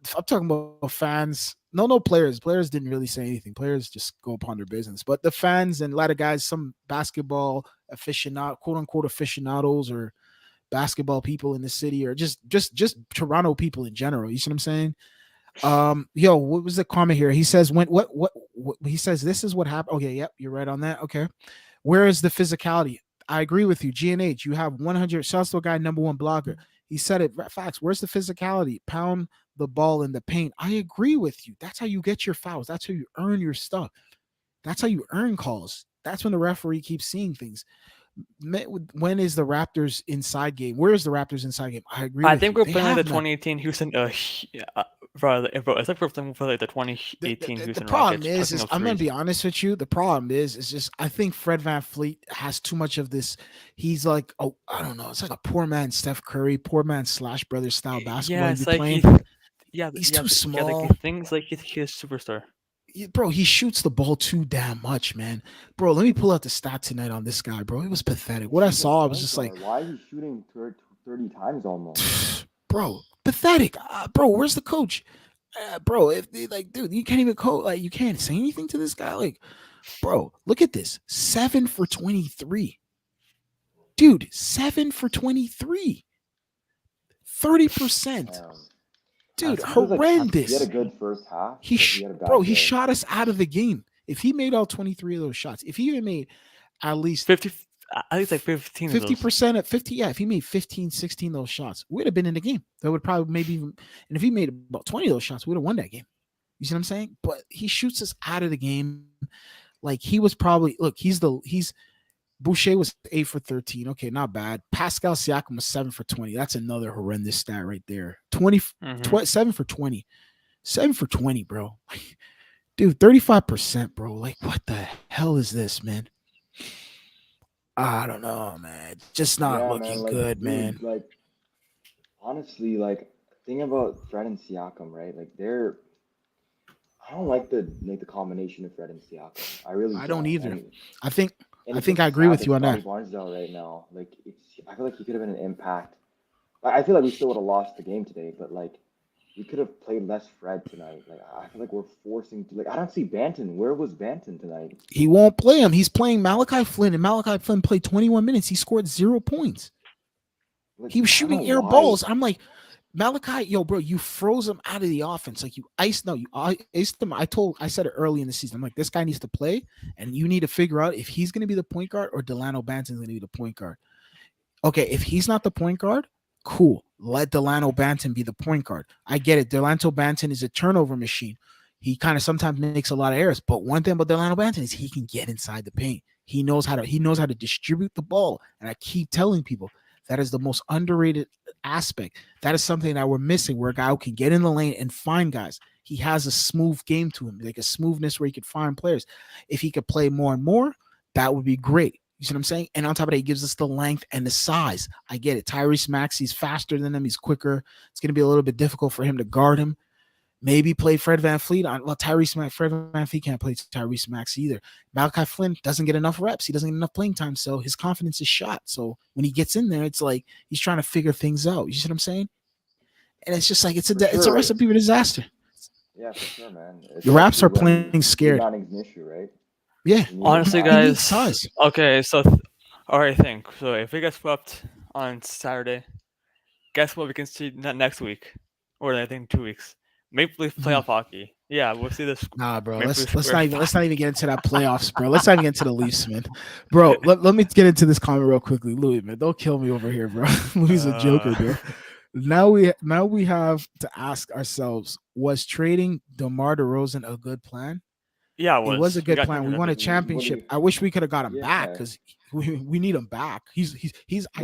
fans or I'm players? talking about fans. No players. Players didn't really say anything. Players just go upon their business. But the fans and a lot of guys, some basketball aficionado, quote unquote aficionados, or basketball people in the city, or just Toronto people in general. You see what I'm saying? What was the comment here? He says what he says this is what happened. Okay, yep, you're right on that. Okay. Where is the physicality? I agree with you. GNH, you have 100. Shouts to a guy, number one blogger. He said it facts. Where's the physicality? Pound the ball in the paint. I agree with you. That's how you get your fouls. That's how you earn your stuff. That's how you earn calls. That's when the referee keeps seeing things. When is the Raptors inside game? Where is the Raptors inside game? I agree I with think you. we're They playing like the have none. 2018 Houston. Bro, it's like we're playing for like the The, 2018 the, the Houston problem Rockets, is, chucking is up I'm gonna threes. be honest with you. The problem is just I think Fred Van Fleet has too much of this. He's like, oh, I don't know. It's like a poor man Steph Curry, poor man Slash Brothers style basketball Yeah, he be it's like playing. He's too like he small. thinks like he's a superstar. Bro, he shoots the ball too damn much, man. Bro, let me pull out the stat tonight on this guy, bro. It was pathetic. What I He's a saw, I was point just like, guard. Why is he shooting 30 times almost? bro, pathetic. Bro, where's the coach? Bro, if like, dude, you can't even coach. Like, you can't say anything to this guy. Like, bro, look at this. 7 for 23. Dude, 7 for 23. 30%. Dude, That's He was like he had a horrendous. good first half, He, but he had a bro, bad he day. shot us out of the game. If he made all 23 of those shots, if he even made at least 50. At least like 15 of those. 50% at 50, yeah, if he made 15, 16 of those shots, we'd have been in the game. That would probably maybe even, and if he made about 20 of those shots, we'd have won that game. You see what I'm saying? But he shoots us out of the game. Like he was probably, look, he's Boucher was 8 for 13. Okay, not bad. Pascal Siakam was 7 for 20. That's another horrendous stat right there. 7 for 20. 7 for 20, bro. Dude, 35%, bro. Like, what the hell is this, man? I don't know, man. Just not Yeah, man. looking Like, good, man. dude, like honestly, like thing about Fred and Siakam, right? Like they're I don't like the combination of Fred and Siakam. I really I don't don't. either. I think And I it's think just I agree sad with that you on Scotty that. Barnes is out right now. Like it's I feel like he could have been an impact. I feel like we still would have lost the game today, but like we could have played less Fred tonight. Like I feel like we're forcing to like I don't see Banton. Where was Banton tonight? He won't play him. He's playing Malachi Flynn, and Malachi Flynn played 21 minutes. He scored 0 points. Like He was I don't know shooting air why. balls. I'm like, Malachi, yo, bro, you froze him out of the offense. Like you iced, no, you iced him. I said it early in the season. I'm like, this guy needs to play, and you need to figure out if he's going to be the point guard or Delano Banton's going to be the point guard. Okay, if he's not the point guard, cool. Let Delano Banton be the point guard. I get it. Delano Banton is a turnover machine. He kind of sometimes makes a lot of errors, but one thing about Delano Banton is he can get inside the paint. He knows how to distribute the ball. And I keep telling people that is the most underrated aspect. That is something that we're missing, where a guy who can get in the lane and find guys. He has a smooth game to him, like a smoothness where he could find players. If he could play more and more, that would be great. You see what I'm saying? And on top of that, he gives us the length and the size. I get it. Tyrese Maxey's faster than him. He's quicker. It's going to be a little bit difficult for him to guard him. Maybe play Fred Van Fleet on. Well, Fred Van Fleet can't play Tyrese Maxey either. Malachi Flynn doesn't get enough reps. He doesn't get enough playing time, so his confidence is shot. So when he gets in there, it's like he's trying to figure things out. You see what I'm saying? And it's just like For it's a sure. recipe for disaster. Yeah, for sure, man. The Raps Especially are playing when scared. rebounding's an issue, right? Yeah, You need Honestly, we size. need guys. size. Okay, so all right, think so. If we get swept on Saturday, guess what we can see next week, or I think 2 weeks. Maple Leaf Mhm. playoff hockey. Yeah, we'll see this Nah, bro. Maple Let's Leaf let's square not even let's five. not even get into that playoffs, bro. Let's not even get into the Leafs, man. Bro, let me get into this comment real quickly. Louis, man, don't kill me over here, bro. Louis is a joker, Uh, bro. Now we have to ask ourselves: was trading DeMar DeRozan a good plan? yeah, it It was a was. We good got him plan. We won a drafted. What do championship. you? I wish we could have got him back Yeah. because we need him back. He's Look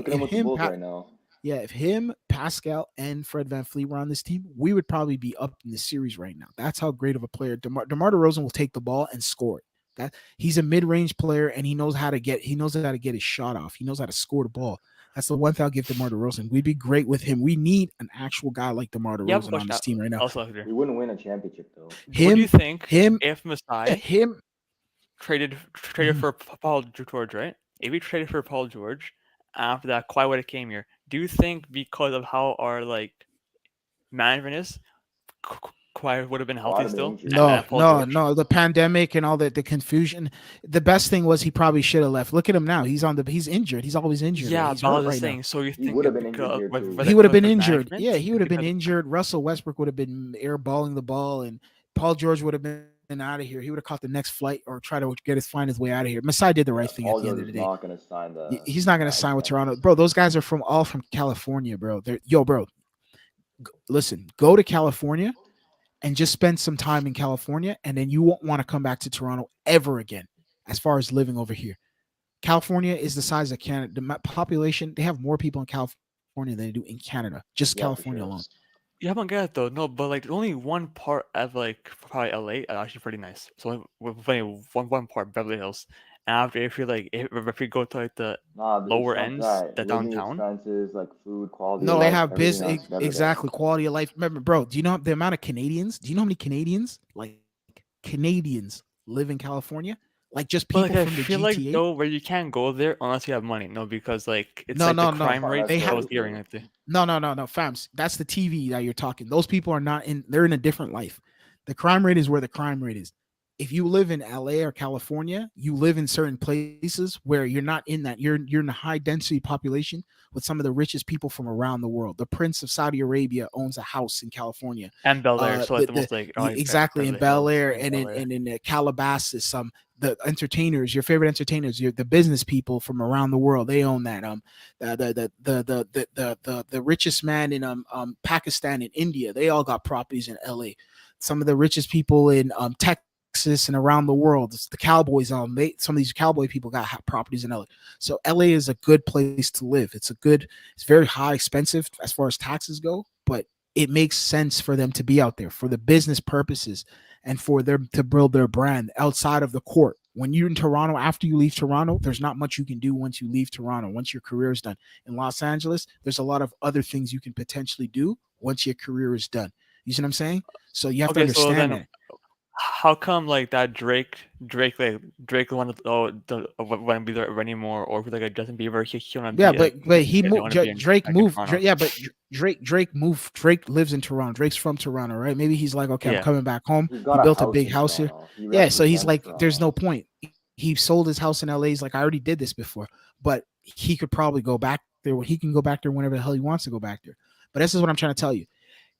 at him if with the him Bulls right now. yeah, if him, Pascal, and Fred Van Fleet were on this team, we would probably be up in the series right now. That's how great of a player DeMar DeRozan will take the ball and score it. That he's a mid-range player and he knows how to get his shot off. He knows how to score the ball. That's the one thing I'll give DeMar DeRozan. We'd be great with him. We need an actual guy like DeMar You have a DeRozan on question this team right now. also here. We wouldn't win a championship though. What do you Him, think him, if yeah, Masai him. traded Mhm. for Paul George, right? If we traded for Paul George after that Kawhi would have came here, do you think because of how our like management is, Kawhi would have been Kawhi would healthy have been still, injured. No, and Paul no, George? no. The pandemic and all the confusion. The best thing was he probably should have left. Look at him now. He's injured. He's always injured. Yeah, He's but I hurt was just right now. saying. So you He think would have it been injured because here too. He would have been with injured. management Yeah, he would have been because injured. Russell Westbrook would have been airballing the ball, and Paul George would have been out of here. He would have caught the next flight or try to get his find his way out of here. Masai did the Yeah, right thing at Paul the end George of the is day. not gonna sign He's not the gonna sign with Toronto, extension. bro. Those guys are from all from California, bro. They're yo, bro. Listen, go to California and just spend some time in California, and then you won't want to come back to Toronto ever again. As far as living over here, California is the size of Canada. The population, they have more people in California than they do in Canada. Just California Yeah, for alone. sure. You haven't get it though, no. But like, there's only one part of like probably LA actually pretty nice. So with only one part, Beverly Hills. And after, if you like, if you go to like the Nah, lower it's not ends, that. the Living downtown, expenses, like food, quality of No, they life, have everything business else better there. exactly quality of life. Remember, bro, do you know the amount of Canadians? Do you know how many Canadians like Canadians live in California? Like just people but like from I the feel like GTA? though where you can't go there unless you have money. No, because like it's No, like the no, That's no. crime fine. rate That's They have goes fair. gearing like the. no, fams. That's the TV that you're talking. Those people are not in. They're in a different life. The crime rate is where the crime rate is. If you live in LA or California, you live in certain places where you're not in that. You're in a high density population with some of the richest people from around the world. The Prince of Saudi Arabia owns a house in California. And Bel Air, so like the The most like exactly in Beverly Bel Hills Air and and Bel Air. in Calabasas. The entertainers, your favorite entertainers, the business people from around the world, they own that. The richest man in Pakistan and India, they all got properties in LA. Some of the richest people in Texas and around the world, it's the Cowboys, some of these cowboy people got properties in LA. So LA is a good place to live. It's very high, expensive as far as taxes go, but it makes sense for them to be out there for the business purposes and for them to build their brand outside of the court. When you're in Toronto, after you leave Toronto, there's not much you can do once you leave Toronto, once your career is done. In Los Angeles, there's a lot of other things you can potentially do once your career is done. You see what I'm saying? So you have to Okay, so understand then that. how come like that Drake wanted want to be there anymore, or if like a Justin Bieber, he want to Yeah, be like but he they moved. want to be in Drake back in moved. Toronto. Yeah, but Drake moved. Drake lives in Toronto. Drake's from Toronto, right? Maybe he's like, okay, I'm Yeah. coming back home. He's He got a built a house big in house here. Toronto. He Yeah, so he's represents like, there's no Toronto. point. He sold his house in LA. He's like, I already did this before, but he could probably go back there. He can go back there whenever the hell he wants to go back there. But this is what I'm trying to tell you.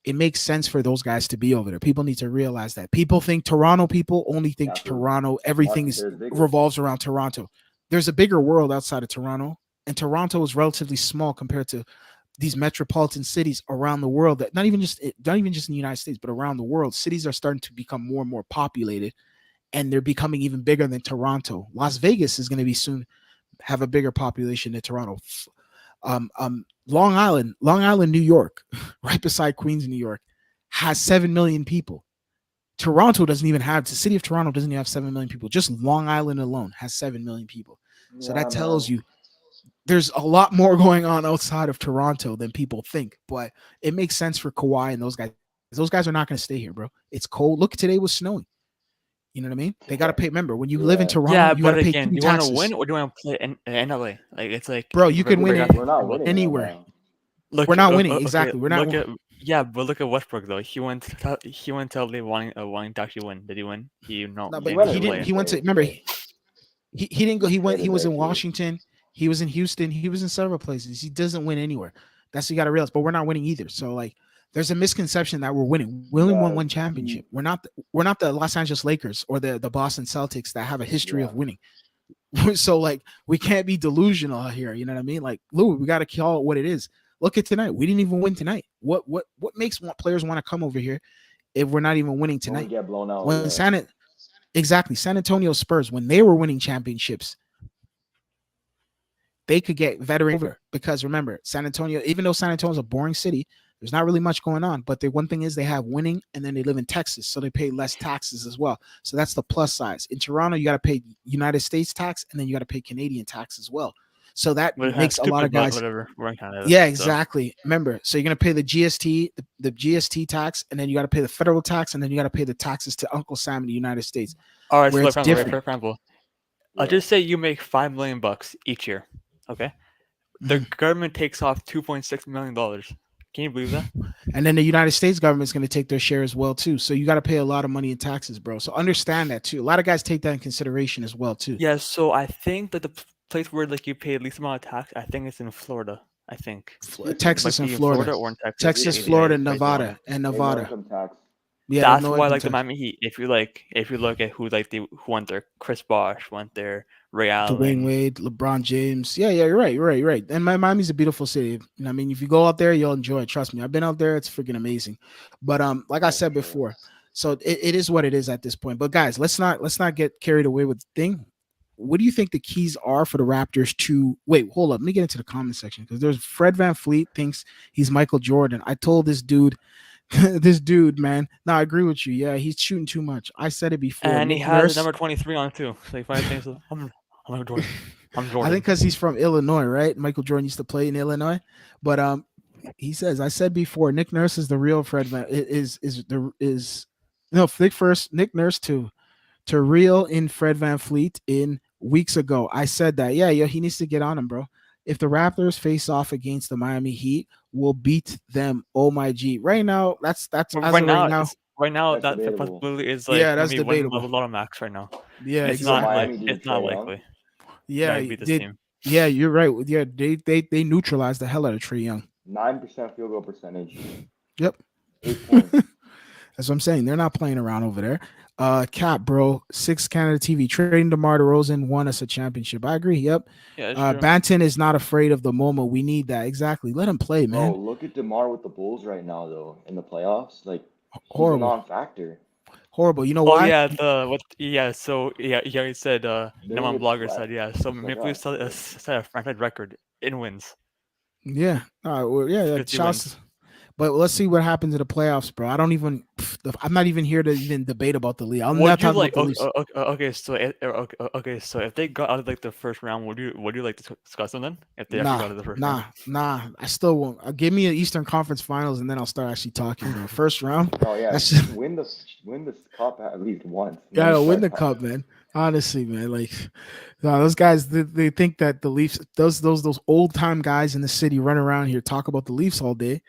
It makes sense for those guys to be over there. People need to realize that. People think Toronto people only think Yeah, for Toronto. Everything is there's bigger. revolves around Toronto. There's a bigger world outside of Toronto, and Toronto is relatively small compared to these metropolitan cities around the world. That not even just in the United States, but around the world. Cities are starting to become more and more populated, and they're becoming even bigger than Toronto. Las Vegas is going to be soon have a bigger population than Toronto. Long Island, New York, right beside Queens, New York, has 7 million people. Toronto doesn't even have the city of Toronto doesn't even have 7 million people. Just Long Island alone has 7 million people. So that Yeah, tells man. you there's a lot more going on outside of Toronto than people think. But it makes sense for Kawhi and those guys. Those guys are not going to stay here, bro. It's cold. Look, today was snowing. You know what I mean? They got to pay. Remember, when you live in Yeah. Toronto, Yeah, you got to but pay again, do city you want to win taxes, or do you want to play in LA? Like it's like bro. You can we win got We're not winning in anywhere. LA. look. We're not winning. Okay, Exactly. We're not. look at yeah, but look at Westbrook though. He went to LA wanting to actually win. Did he win? He no, No, he but He didn't went get he to in didn't. play winning in. He went to. ways Remember, too. he didn't go. He He played a was in bit too. Washington. He was in Houston. He was in several places. He doesn't win anywhere. That's what you got to realize. But we're not winning either. So like, there's a misconception that we're winning. We only won Yeah, one championship. he. We're not the Los Angeles Lakers or the Boston Celtics that have a history Yeah, of winning. So like, we can't be delusional here. You know what I mean? Like, Lou, we got to call it what it is. Look at tonight. We didn't even win tonight. What makes players want to come over here if we're not even winning when we tonight? get blown out, When yeah. exactly San Antonio Spurs, when they were winning championships, they could get veteran over because remember, San Antonio, even though San Antonio is a boring city, there's not really much going on. But the one thing is they have winning and then they live in Texas, so they pay less taxes as well. So that's the plus size. In Toronto, you got to pay United States tax and then you got to pay Canadian tax as well. So that But it's kind of makes a lot of stupid, but guys. whatever. We're in Canada, Yeah, so exactly. Remember, so you're gonna pay the GST, the GST tax, and then you got to pay the federal tax, and then you got to pay the taxes to Uncle Sam in the United States, all right. where So it's for different. example, I'll Yeah. just say you make $5 million each year. Okay, the government takes off $2.6 million. Can you believe that? And then the United States government's going to take their share as well too. So you got to pay a lot of money in taxes, bro. So understand that too. A lot of guys take that in consideration as well too. Yeah. So I think that the place where like you pay the least amount of tax, I think it's in Florida. I think it Houston, might Texas and be in Florida, Florida or in Texas. Texas, Houston, Florida, Either one. Nevada, and they have no Nevada. income tax. Yeah, That's no why like the contest. Miami Heat. If you look at who went there, Chris Bosh went there, Ray Dwayne Allen. Wade, LeBron James. Yeah, yeah, you're right. You're right. You're right. And Miami's a beautiful city. I mean, if you go out there, you'll enjoy it. Trust me. I've been out there. It's freaking amazing. But like I Oh, for said sure. before, so it is what it is at this point. But guys, let's not get carried away with the thing. What do you think the keys are for the Raptors to wait? Hold up. Let me get into the comment section because there's Fred Van Fleet thinks he's Michael Jordan. I told this dude, this dude, man. No, I agree with you. Yeah, he's shooting too much. I said it before. And he Nick has the Nurse. number 23 on it too. So he finally thinks, I'm Jordan. I'm I think Jordan. because he's from Illinois, right? Michael Jordan used to play in Illinois, but he says I said before, Nick Nurse is the real Fred Van is the is no Nick Nurse to reel in Fred Van Fleet in weeks ago. I said that, yeah, he needs to get on him, bro. If the Raptors face off against the Miami Heat, we'll beat them. Oh my G! Right now, that's But as of right now. right now That's that debatable. possibility is Yeah, like that's maybe one debatable. lot of max right now. Yeah, It's Will not exactly. like Miami do it's not Trey Young? likely Yeah, that beat this they, team. yeah, you're right. Yeah, they neutralized the hell out of Trey Young. 9% field goal percentage, Yep. 8 points. That's what I'm saying. They're not playing around over there. Cap, bro, 6 Canada TV trading DeMar DeRozan won us a championship. I agree. Yep. Yeah, it's true. Banton is not afraid of the moment. We need that exactly. Let him play, Bro, man. look at DeMar with the Bulls right now, though, in the playoffs. Like, he's a Horrible, non-factor. horrible. You know Oh why? yeah, the what? Yeah, so yeah, he said. They One hit blogger said, sweat. yeah. So Just like Maple Leafs us. Like, set a franchise record in wins, Yeah. Well, yeah. 50 Shouts. wins. But let's see what happens in the playoffs, bro. I don't even. I'm not even here to even debate about the league. I'm not Would you talking about like? the Leafs. Okay, so okay, so if they got out of like the first round, would you like to discuss them then? If they actually Nah, got out of the first round? nah. I still won't. Give me an Eastern Conference Finals, and then I'll start actually talking, bro. First round. oh yeah, That's just win the cup at least once, and then gotta win start the cup, talking. man. Honestly, man. Like, no, those guys, they think that the Leafs, those old time guys in the city run around here talk about the Leafs all day.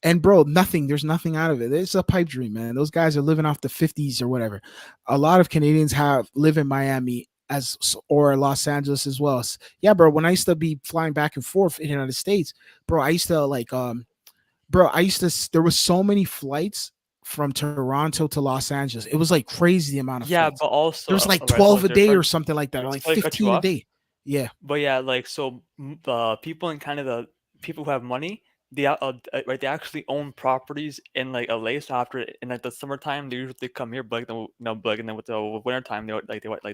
And bro, nothing. There's nothing out of it. It's a pipe dream, man. Those guys are living off the 50s or whatever. A lot of Canadians have live in Miami as or Los Angeles as well. Yeah, bro. When I used to be flying back and forth in the United States, bro, I used to like bro, I used to there was so many flights from Toronto to Los Angeles. It was like crazy the amount of Yeah, flights. but also, There was like alright, hold 12 on, a day or different. something like that, or like Sorry to cut you 15 a off. day. Yeah. But yeah, like so, people in Canada, people who have money, right, they actually own properties in like LA. So after in like the summertime, they usually come here, but like but like and then with the winter time, they like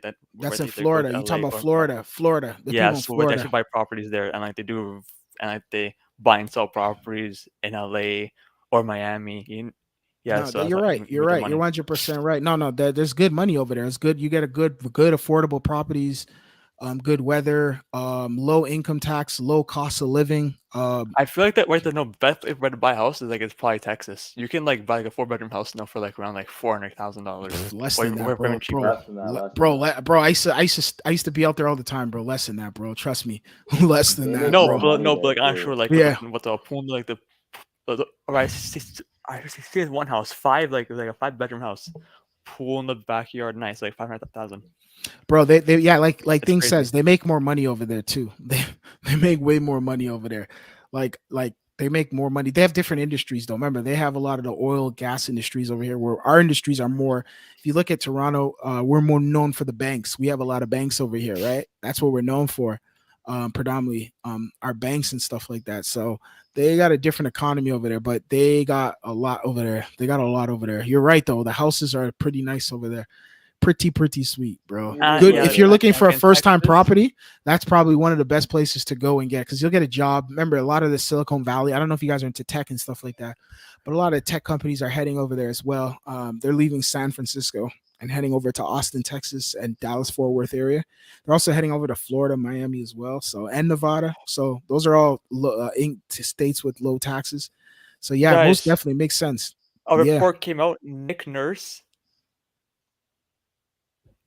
that, That's right? in They go Florida. to You talking LA about or Florida. Florida. The yeah. people in So they Florida. actually buy properties there, and like they do, and like they buy and sell properties in LA or Miami. Yeah, No, so that's you're why right. You're with the right. You're money. 100% right. No, there's good money over there. It's good. You get a good affordable properties, good weather, low income tax, low cost of living. I feel like that right there. No, best if to buy a house is like it's probably Texas. You can like buy like a 4 bedroom house now for like around like $400,000, Less or than even, that, or even bro. cheaper. Less than that. Less than Bro, that. bro. I used to be out there all the time, bro. Less than that, bro. Trust me. Less than They that, make No, more bro. but money no, but there like I'm too. sure like Yeah. with the pool like or I see this one house five like a 5 bedroom house, pool in the backyard, nice like 500,000. Bro, they yeah, like It's thing crazy. says, they make more money over there too. They make way more money over there. Like they make more money. They have different industries though. Remember, they have a lot of the oil gas industries over here, where our industries are more. If you look at Toronto, we're more known for the banks. We have a lot of banks over here, right? That's what we're known for, predominantly, our banks and stuff like that. So they got a different economy over there, but they got a lot over there. They got a lot over there. You're right though. The houses are pretty nice over there, pretty sweet, bro. Here's what's Good Yeah, if you're better. looking for like a in first time Texas. property. That's probably one of the best places to go and get, because you'll get a job. Remember, a lot of the Silicon Valley. I don't know if you guys are into tech and stuff like that, but a lot of tech companies are heading over there as well. They're leaving San Francisco and heading over to Austin, Texas, and Dallas Fort Worth area. They're also heading over to Florida, Miami as well. So and Nevada. So those are all states with low taxes. So yeah, most Guys, definitely makes sense. a Yeah. report came out. Nick Nurse.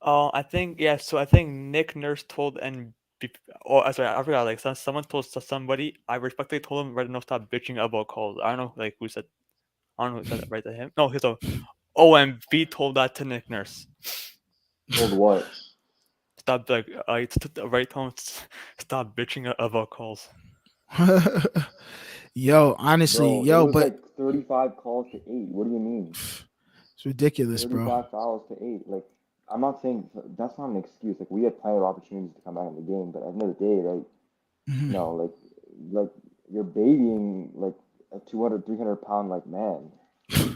I think yeah. So I think Nick Nurse told and oh, sorry, I forgot. Like someone told somebody. I respectfully told him right now stop bitching about calls. I don't know like who said. I don't know who said that right to him. No, he's a OMB told that to Nick Nurse. Told what? Stop like right tone. Stop bitching about calls. Yo, honestly, Bro, it yo, was but like 35 calls to 8. What do you mean? It's ridiculous, bro. 35 fouls to 8. Like, I'm not saying that's not an excuse. Like, we had plenty of opportunities to come back in the game, but at the end of the day, right? Mhm. Like you're babying like a 200, 300 pound like man. Like,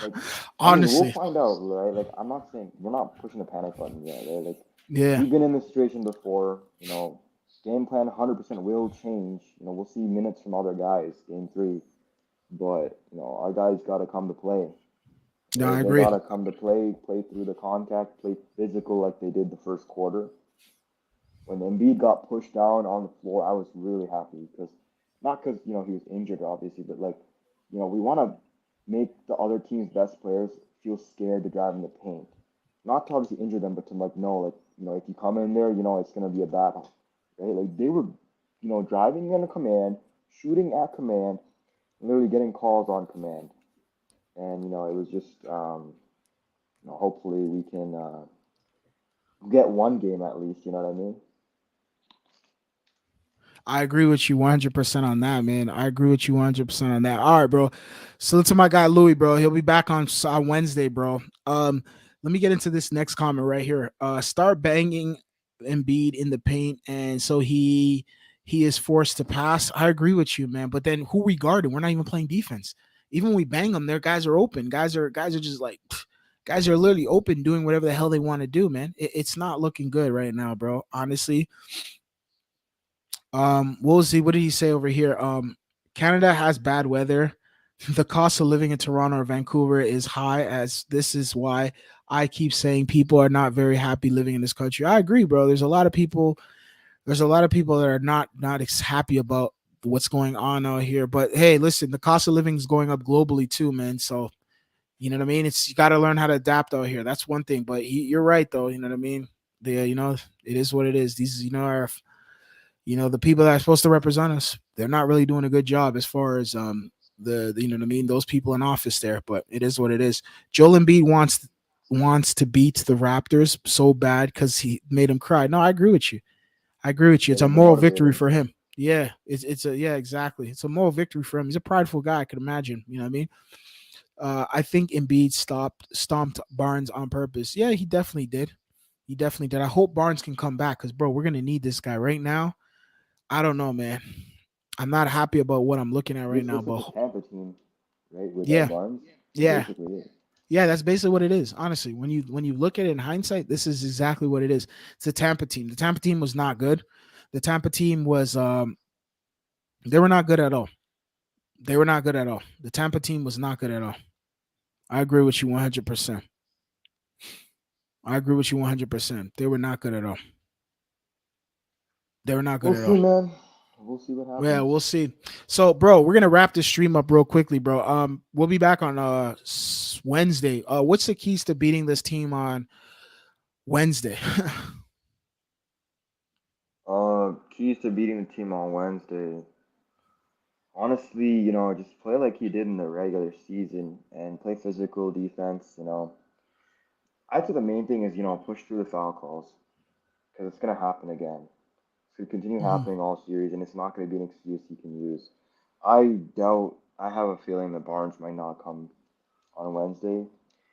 I mean, we'll Honestly, find out, right? Like, I'm not saying we're not pushing the panic button yet, right? Like, yeah. we've been in this situation before. Game plan 100% will change. We'll see minutes from other guys, game three. But our guys got to come to play. No, I They agree. got to come to play through the contact, play physical like they did the first quarter. When Embiid got pushed down on the floor, I was really happy because not because he was injured obviously, but like we want to make the other team's best players feel scared to drive in the paint. Not to obviously injure them, but to like know like if you come in there, it's gonna be a battle, right? Like they were driving in a command, shooting at command, literally getting calls on command, and it was just hopefully we can get one game at least. You know what I mean? I agree with you 100% on that, man. I agree with you 100% on that. All right, bro. Salute to my guy Louis, bro. He'll be back on Wednesday, bro. Let me get into this next comment right here. Start banging Embiid in the paint, and so he is forced to pass. I agree with you, man. But then who we guarding? We're not even playing defense. Even when we bang them, their guys are open. Guys are just like guys are literally open, doing whatever the hell they want to do, man. It's not looking good right now, bro. Honestly, we'll see. What did he say over here? Canada has bad weather. The cost of living in Toronto or Vancouver is high, as this is why I keep saying people are not very happy living in this country. I agree, bro. There's a lot of people. There's a lot of people that are not happy about what's going on out here. But hey, listen, the cost of living is going up globally too, man. So you know what I mean. It's you got to learn how to adapt out here. That's one thing. But you're right, though. You know what I mean. It is what it is. These are the people that are supposed to represent us, they're not really doing a good job as far as you know what I mean, those people in office there. But it is what it is. Joel Embiid wants to beat the Raptors so bad because he made him cry. No, I agree with you. I agree with you. Yeah, It's a he's a moral victory motivator. for him. Yeah, it's a yeah, exactly. It's a moral victory for him. He's a prideful guy, I could imagine. You know what I mean? I think Embiid stomped Barnes on purpose. Yeah, he definitely did. He definitely did. I hope Barnes can come back because, bro, we're gonna need this guy right now. I don't know, man. I'm not happy about what I'm looking at He right just now, looks like but the Tampa team, right? Without yeah, Barnes, it yeah, basically is. yeah. That's basically what it is. Honestly, when you look at it in hindsight, this is exactly what it is. It's a Tampa team. The Tampa team was not good. The Tampa team was they were not good at all. They were not good at all. The Tampa team was not good at all. I agree with you 100%. I agree with you 100%. They were not good at all. They were not good We'll at see, all. man. We'll see what Yeah, happens. we'll see. So, bro, we're gonna wrap this stream up real quickly, bro. We'll be back on Wednesday. What's the keys to beating this team on Wednesday? Keys to beating the team on Wednesday. Honestly, just play like you did in the regular season and play physical defense. I'd say the main thing is push through the foul calls because it's gonna happen again. It's gonna continue Mhm. happening all series, and it's not gonna be an excuse you can use. I doubt. I have a feeling that Barnes might not come on Wednesday.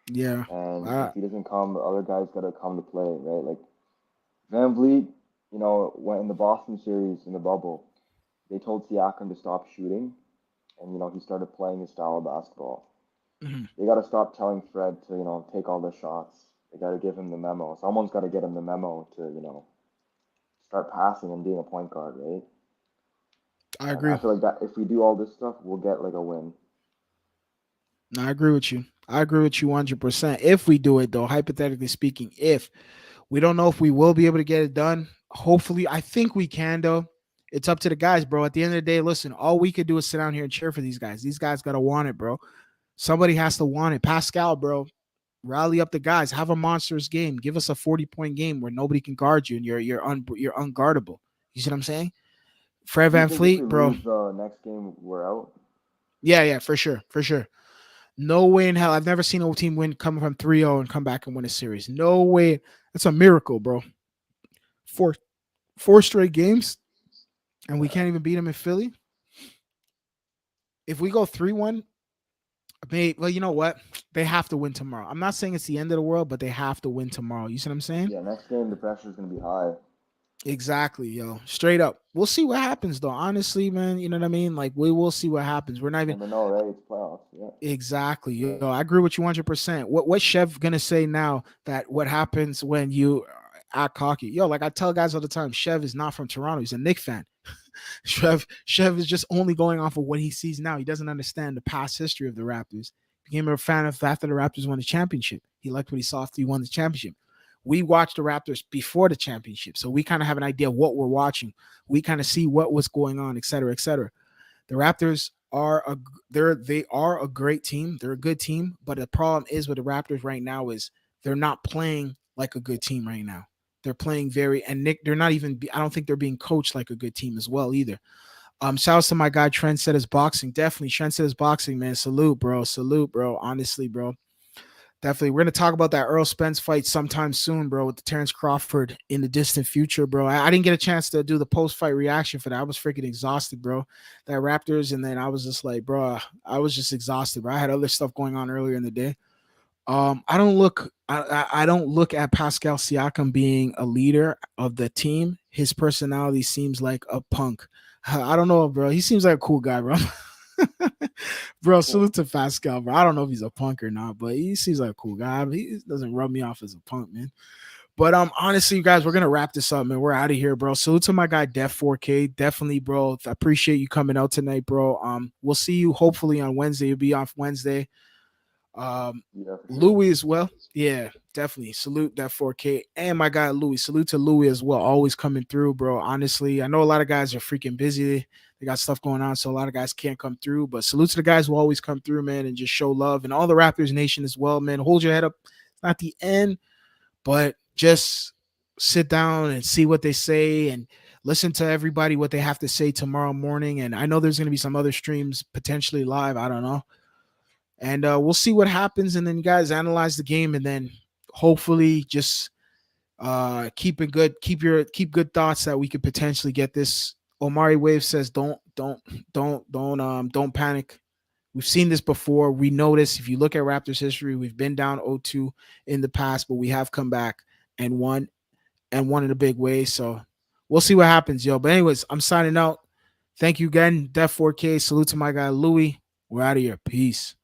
Yeah. And Uh, if he doesn't come, the other guys got to come to play, right? Like Van Vliet, went in the Boston series in the bubble, they told Siakam to stop shooting, and he started playing his style of basketball. mhm. They got to stop telling Fred to take all the shots. They got to give him the memo. Someone's got to get him the memo to start passing and being a point guard, right? I And I agree. feel like that if we do all this stuff, we'll get like a win. No, I agree with you. I agree with you 100%. If we do it, though, hypothetically speaking, if we don't know if we will be able to get it done, hopefully, I think we can, though. It's up to the guys, bro. At the end of the day, listen, all we could do is sit down here and cheer for these guys. These guys got to want it, bro. Somebody has to want it. Pascal, bro, rally up the guys. Have a monstrous game. Give us a 40-point game where nobody can guard you and you're unguardable. You see what I'm saying? Fred Do you Van think if we Fleet, bro. lose the next game, we're out? Yeah, yeah, for sure. For sure. No way in hell. I've never seen a team win coming from 3-0 and come back and win a series. No way. That's a miracle, bro. Four four straight games and we Yeah. can't even beat them in Philly. If we go 3-1, Well, you know what? They have to win tomorrow. I'm not saying it's the end of the world, but they have to win tomorrow. You see what I'm saying? Yeah, next game the pressure is gonna be high. Exactly, yo. Straight up. We'll see what happens though. Honestly, man, you know what I mean? Like we will see what happens. We're not even Never know, right? It's playoffs. Yeah. exactly. Yeah. Yo, I agree with you 100%. What's Chev gonna say now that what happens when you act cocky? Yo, like I tell guys all the time, Chev is not from Toronto. He's a Knicks fan. Chev is just only going off of what he sees now. He doesn't understand the past history of the Raptors. Became a fan of after the Raptors won the championship. He liked what he saw after he won the championship. We watched the Raptors before the championship, so we kind of have an idea of what we're watching. We kind of see what was going on, et cetera, et cetera. The Raptors are they are a great team. They're a good team, but the problem is with the Raptors right now is they're not playing like a good team right now. They're playing very and Nick. They're not even. I don't think they're being coached like a good team as well either. Shout out to my guy Trent said his boxing. Definitely Trent said his boxing, man. Salute, bro. Salute, bro. Honestly, bro. Definitely. We're gonna talk about that Earl Spence fight sometime soon, bro, with the Terrence Crawford in the distant future, bro. I didn't get a chance to do the post-fight reaction for that. I was freaking exhausted, bro. That Raptors, and then I was just like, bro, I was just exhausted, bro. I had other stuff going on earlier in the day. I don't look at Pascal Siakam being a leader of the team. His personality seems like a punk. I don't know, bro. He seems like a cool guy, bro. Bro, salute to Pascal, bro. I don't know if he's a punk or not, but he seems like a cool guy. He doesn't rub me off as a punk, man. But honestly, you guys, we're gonna wrap this up, man. We're out of here, bro. Salute to my guy Def 4K. Definitely, bro. I appreciate you coming out tonight, bro. We'll see you hopefully on Wednesday. You'll be off Wednesday. Um, Yeah, for sure. Louis as well. Yeah, definitely. Salute that 4K. And my guy Louis. Salute to Louis as well. Always coming through, bro. Honestly, I know a lot of guys are freaking busy. They got stuff going on, so a lot of guys can't come through. But salute to the guys who always come through, man, and just show love. And all the Raptors Nation as well, man. Hold your head up. It's not the end, but just sit down and see what they say and listen to everybody what they have to say tomorrow morning. And I know there's going to be some other streams potentially live. I don't know, and we'll see what happens. And then you guys analyze the game, and then hopefully just keep it good. Keep good thoughts that we could potentially get this. Omari Wave says, don't panic. We've seen this before. We know this. If you look at Raptors history, we've been down 0-2 in the past, but we have come back and won in a big way. So we'll see what happens, yo. But anyways, I'm signing out. Thank you again, Def 4K. Salute to my guy Louis. We're out of here. Peace.